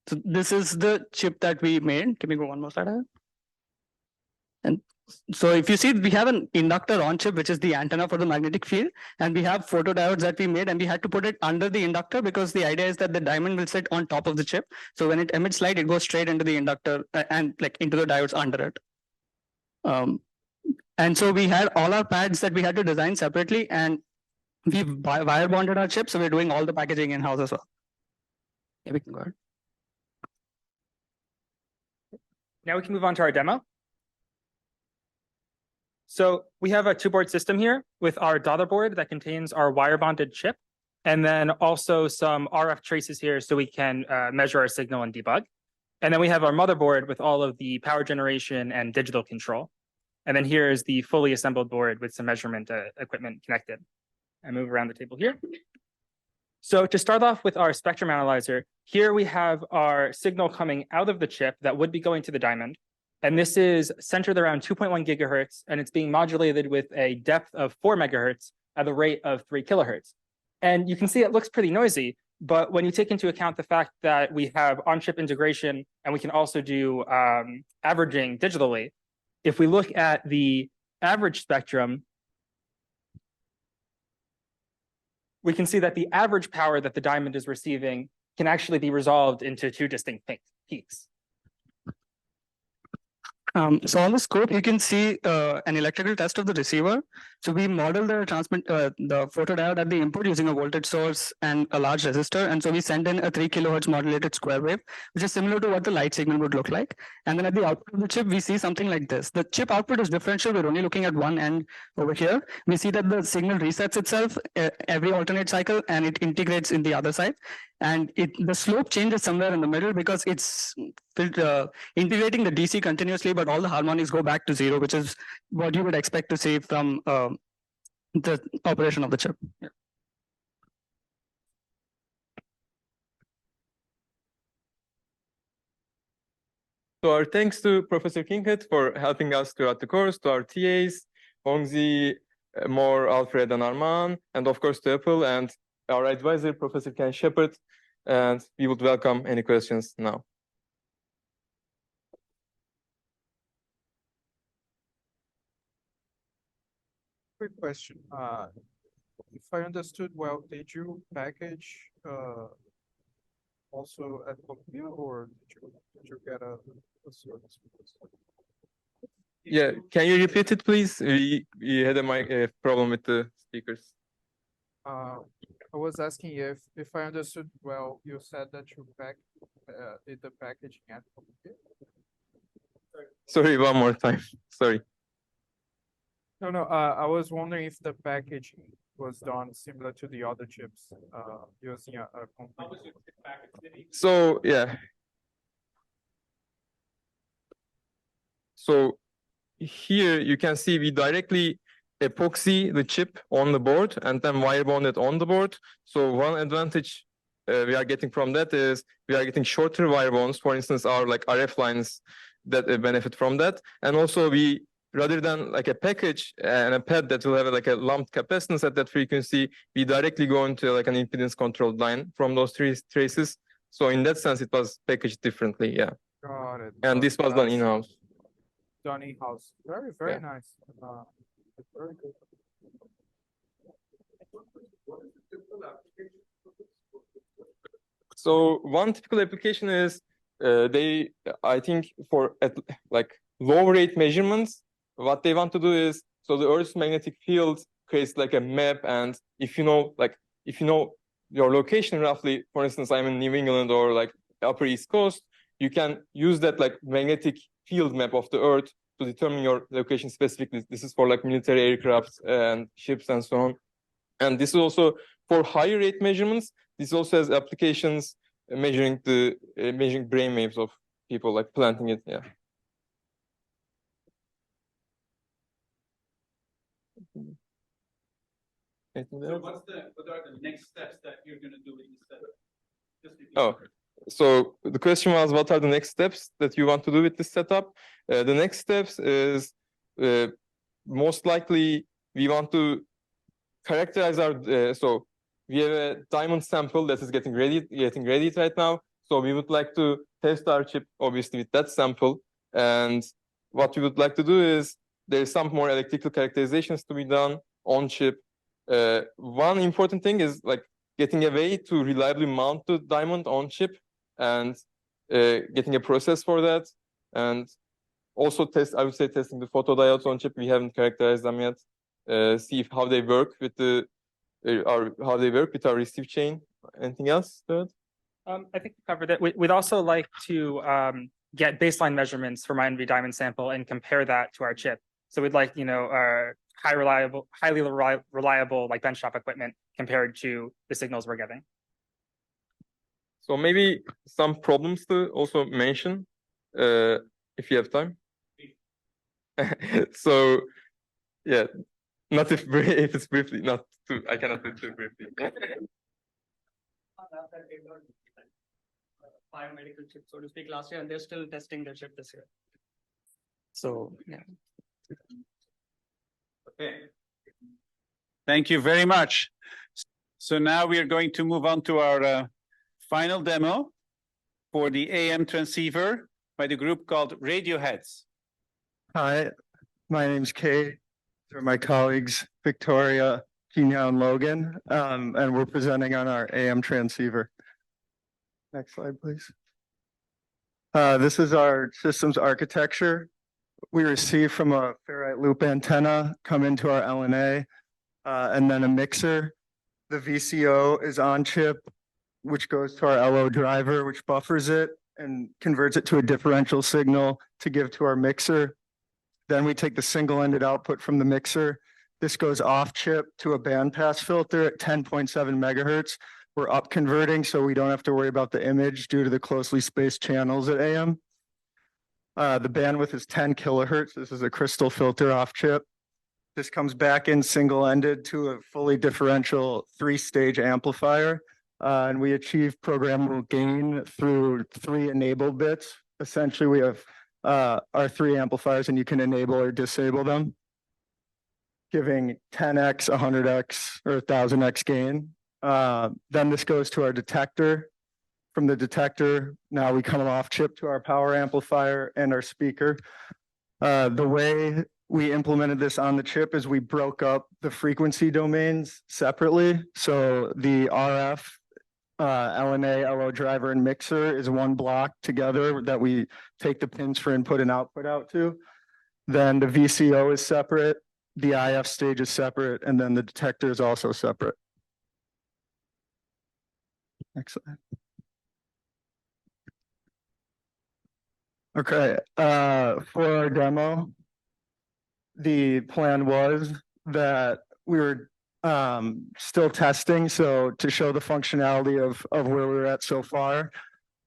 So this is the chip that we made. Can we go one more slide ahead? And so if you see, we have an inductor on chip, which is the antenna for the magnetic field. And we have photodiodes that we made, and we had to put it under the inductor because the idea is that the diamond will sit on top of the chip. So when it emits light, it goes straight into the inductor and like into the diodes under it. And so we had all our pads that we had to design separately, and we wire bonded our chips. So we're doing all the packaging in-house as well. Yeah, we can go ahead. Now we can move on to our demo. So we have a two-board system here with our daughter board that contains our wire bonded chip, and then also some RF traces here so we can measure our signal and debug. And then we have our motherboard with all of the power generation and digital control. And then here is the fully assembled board with some measurement equipment connected. I move around the table here. So to start off with our spectrum analyzer, here we have our signal coming out of the chip that would be going to the diamond. And this is centered around 2.1 gigahertz, and it's being modulated with a depth of 4 megahertz at a rate of 3 kilohertz. And you can see it looks pretty noisy, but when you take into account the fact that we have on-chip integration and we can also do averaging digitally, if we look at the average spectrum, we can see that the average power that the diamond is receiving can actually be resolved into 2 distinct peaks. So on the scope, you can see an electrical test of the receiver. So we model the the photodiode at the input using a voltage source and a large resistor. And so we send in a 3 kilohertz modulated square wave, which is similar to what the light signal would look like. And then at the output of the chip, we see something like this. The chip output is differential. We're only looking at one end over here. We see that the signal resets itself every alternate cycle, and it integrates in the other side. And the slope changes somewhere in the middle because it's integrating the DC continuously, but all the harmonics go back to 0, which is what you would expect to see from the operation of the chip. Yeah. So our thanks to Professor Kinghead for helping us throughout the course, to our TAs, Hongzi, Moore, Alfred, and Arman, and of course to Apple, and our advisor, Professor Ken Shepard, and we would welcome any questions now. Quick question. If I understood well, did you package also at Columbia, or did you get a service? Yeah, can you repeat it, please? We had a problem with the speakers. I was asking if I understood well, you said that you did the packaging at Columbia. Sorry, one more time. Sorry. No, I was wondering if the packaging was done similar to the other chips, using a complete. So, yeah. So here you can see we directly epoxy the chip on the board and then wire bond it on the board. So one advantage we are getting from that is we are getting shorter wire bonds. For instance, our like RF lines that benefit from that. And also we, rather than like a package and a pad that will have like a lumped capacitance at that frequency, we directly go into like an impedance controlled line from those three traces. So in that sense, it was packaged differently, yeah. Got it. And this was done in-house. Done in-house. Very nice. Very good. So one typical application is I think for like low rate measurements, what they want to do is, so the Earth's magnetic field creates like a map, and if you know your location roughly, for instance, I'm in New England or like Upper East Coast, you can use that like magnetic field map of the Earth to determine your location specifically. This is for like military aircraft and ships and so on. And this is also for higher rate measurements. This also has applications measuring brain waves of people, like planting it. Yeah. So what are the next steps that you're going to do in this setup? Oh, so the question was, what are the next steps that you want to do with this setup? The next steps is most likely we want to characterize our. So we have a diamond sample that is getting ready right now. So we would like to test our chip, obviously, with that sample. And what we would like to do is there is some more electrical characterizations to be done on chip. One important thing is like getting a way to reliably mount the diamond on chip and getting a process for that. And also I would say testing the photodiodes on chip. We haven't characterized them yet. See how they work with our receive chain. Anything else, Third? I think we covered it. We'd also like to get baseline measurements from our NV diamond sample and compare that to our chip. So we'd like, highly reliable like benchtop equipment compared to the signals we're getting. So maybe some problems to also mention, if you have time. So, yeah, not if it's briefly, not too. I cannot do it too briefly. Biomedical chip, so to speak, last year, and they're still testing their chip this year. So, yeah. Okay. Thank you very much. So now we are going to move on to our final demo for the AM transceiver by the group called Radioheads. Hi, my name's Kate. They're my colleagues, Victoria, Kenya, and Logan, and we're presenting on our AM transceiver. Next slide, please. This is our system's architecture. We receive from a ferrite loop antenna, come into our LNA, and then a mixer. The VCO is on chip, which goes to our LO driver, which buffers it and converts it to a differential signal to give to our mixer. Then we take the single-ended output from the mixer. This goes off chip to a bandpass filter at 10.7 megahertz. We're up converting, so we don't have to worry about the image due to the closely spaced channels at AM. The bandwidth is 10 kilohertz. This is a crystal filter off chip. This comes back in single-ended to a fully differential 3-stage amplifier. And we achieve programmable gain through 3 enable bits. Essentially, we have our 3 amplifiers, and you can enable or disable them, giving 10x, 100x, or 1000x gain. Then this goes to our detector. From the detector, now we come off chip to our power amplifier and our speaker. The way we implemented this on the chip is we broke up the frequency domains separately. So the RF, LNA, LO driver, and mixer is one block together that we take the pins for input and output out to. Then the VCO is separate, the IF stage is separate, and then the detector is also separate. Next slide. Okay, for our demo, the plan was that we were still testing, so to show the functionality of where we were at so far,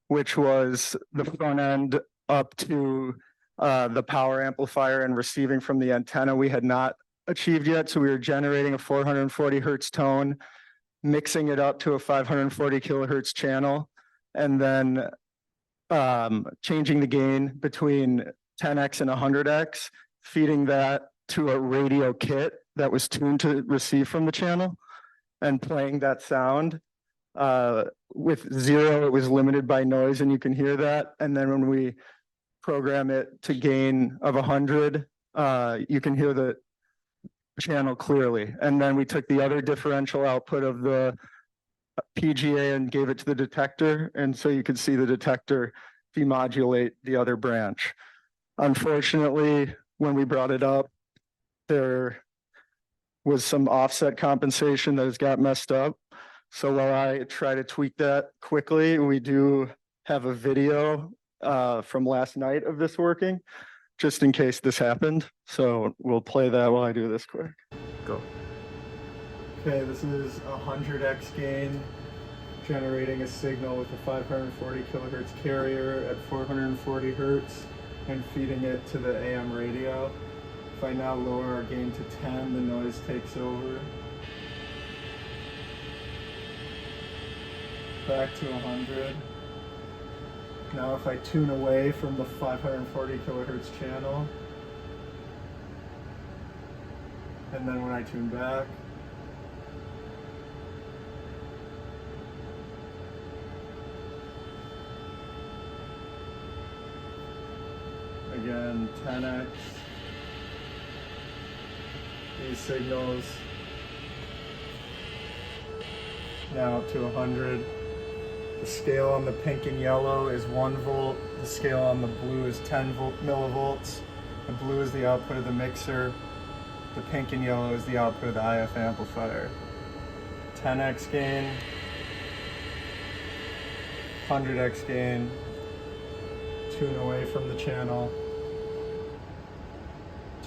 which was the front end up to the power amplifier and receiving from the antenna we had not achieved yet. So we were generating a 440 hertz tone, mixing it up to a 540 kilohertz channel, and then changing the gain between 10x and 100x, feeding that to a radio kit that was tuned to receive from the channel and playing that sound. With 0, it was limited by noise, and you can hear that. And then when we program it to gain of 100, you can hear the channel clearly. And then we took the other differential output of the PGA and gave it to the detector. And so you could see the detector demodulate the other branch. Unfortunately, when we brought it up, there was some offset compensation that has got messed up. So while I try to tweak that quickly, we do have a video from last night of this working, just in case this happened. So we'll play that while I do this quick. Go. Okay, this is 100x gain generating a signal with a 540 kilohertz carrier at 440 hertz and feeding it to the AM radio. If I now lower our gain to 10, the noise takes over. Back to 100. Now if I tune away from the 540 kilohertz channel, and then when I tune back, again 10x. These signals now up to 100. The scale on the pink and yellow is 1 volt. The scale on the blue is 10 millivolts. The blue is the output of the mixer. The pink and yellow is the output of the IF amplifier. 10x gain, 100x gain, tune away from the channel,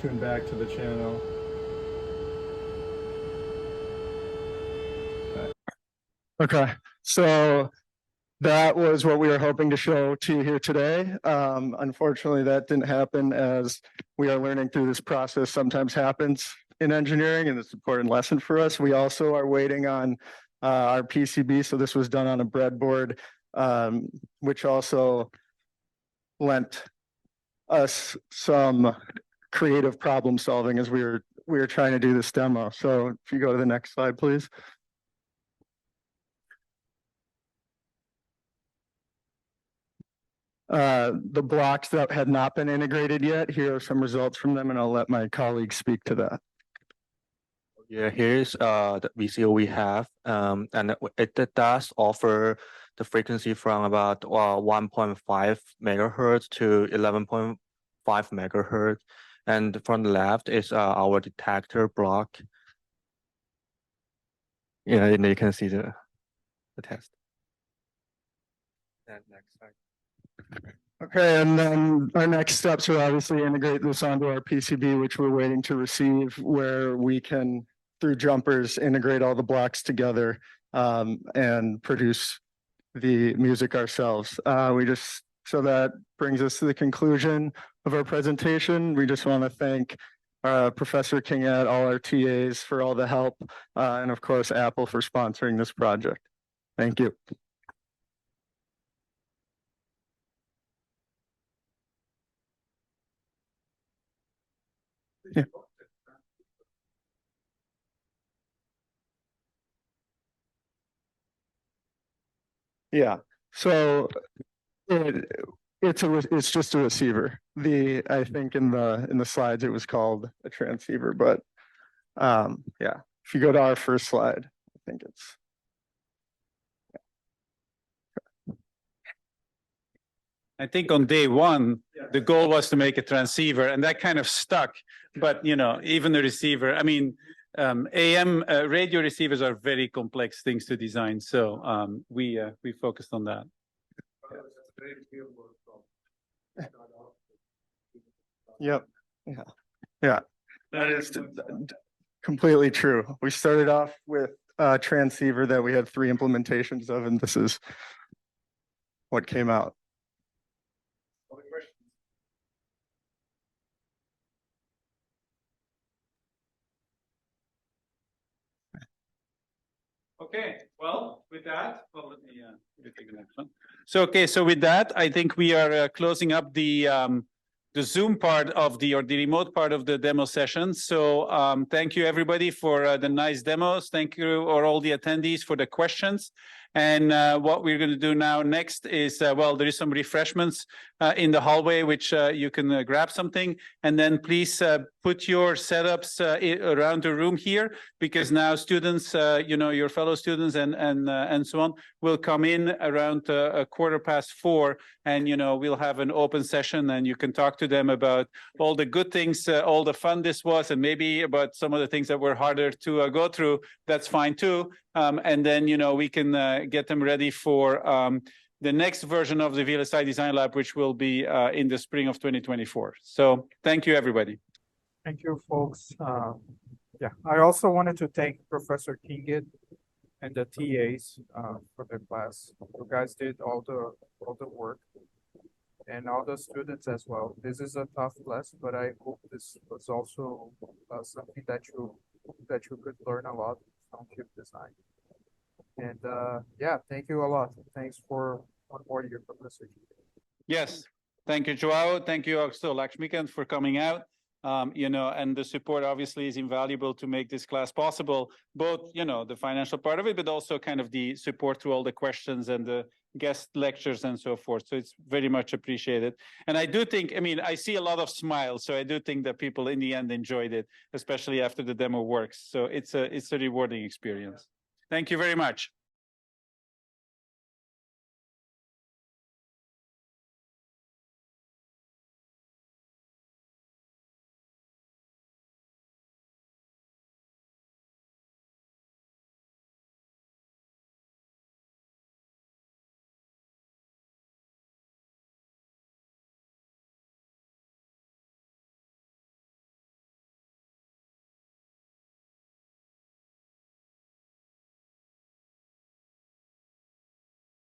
tune back to the channel. Okay, so that was what we were hoping to show to you here today. Unfortunately, that didn't happen, as we are learning through this process sometimes happens in engineering, and it's an important lesson for us. We also are waiting on our PCB, so this was done on a breadboard, which also lent us some creative problem solving as we were trying to do this demo. So if you go to the next slide, please. The blocks that had not been integrated yet, here are some results from them, and I'll let my colleagues speak to that. Yeah, here's the VCO we have, and it does offer the frequency from about 1.5 megahertz to 11.5 megahertz. And from the left is our detector block. Yeah, and you can see the test. And next slide. Okay, and then our next steps are obviously integrate this onto our PCB, which we're waiting to receive, where we can, through jumpers, integrate all the blocks together and produce the music ourselves. So that brings us to the conclusion of our presentation. We just want to thank Professor Kingett, all our TAs for all the help, and of course, Apple for sponsoring this project. Thank you. Yeah. Yeah. So it's just a receiver. I think in the slides it was called a transceiver, but yeah. If you go to our first slide, I think it's. I think on day one, the goal was to make a transceiver, and that kind of stuck. But even the receiver, I mean, AM radio receivers are very complex things to design. So we focused on that. Yep. Yeah. That is completely true. We started off with a transceiver that we had 3 implementations of, and this is what came out. Okay, well, with that, let me take the next one. So with that, I think we are closing up the Zoom part of the remote part of the demo session. So thank you everybody for the nice demos. Thank you or all the attendees for the questions. And what we're going to do now next is, well, there is some refreshments in the hallway, which you can grab something. And then please put your setups around the room here, because now students, you know, your fellow students and so on will come in around 4:15, and you know, we'll have an open session, and you can talk to them about all the good things, all the fun this was, and maybe about some of the things that were harder to go through. That's fine too. And then, you know, we can get them ready for the next version of the VLSI Design Lab, which will be in the spring of 2024. So thank you, everybody. Thank you, folks. Yeah, I also wanted to thank Professor Kingit and the TAs for the class. You guys did all the work, and all the students as well. This is a tough class, but I hope this was also something that you could learn a lot from chip design. And yeah, thank you a lot. Thanks for one more year, Professor. Yes, thank you, Joao. Thank you also, Lakshmikant, for coming out. You know, and the support obviously is invaluable to make this class possible, both, you know, the financial part of it, but also kind of the support through all the questions and the guest lectures and so forth. So it's very much appreciated. And I do think, I mean, I see a lot of smiles, so I do think that people in the end enjoyed it, especially after the demo works. So it's a rewarding experience. Thank you very much.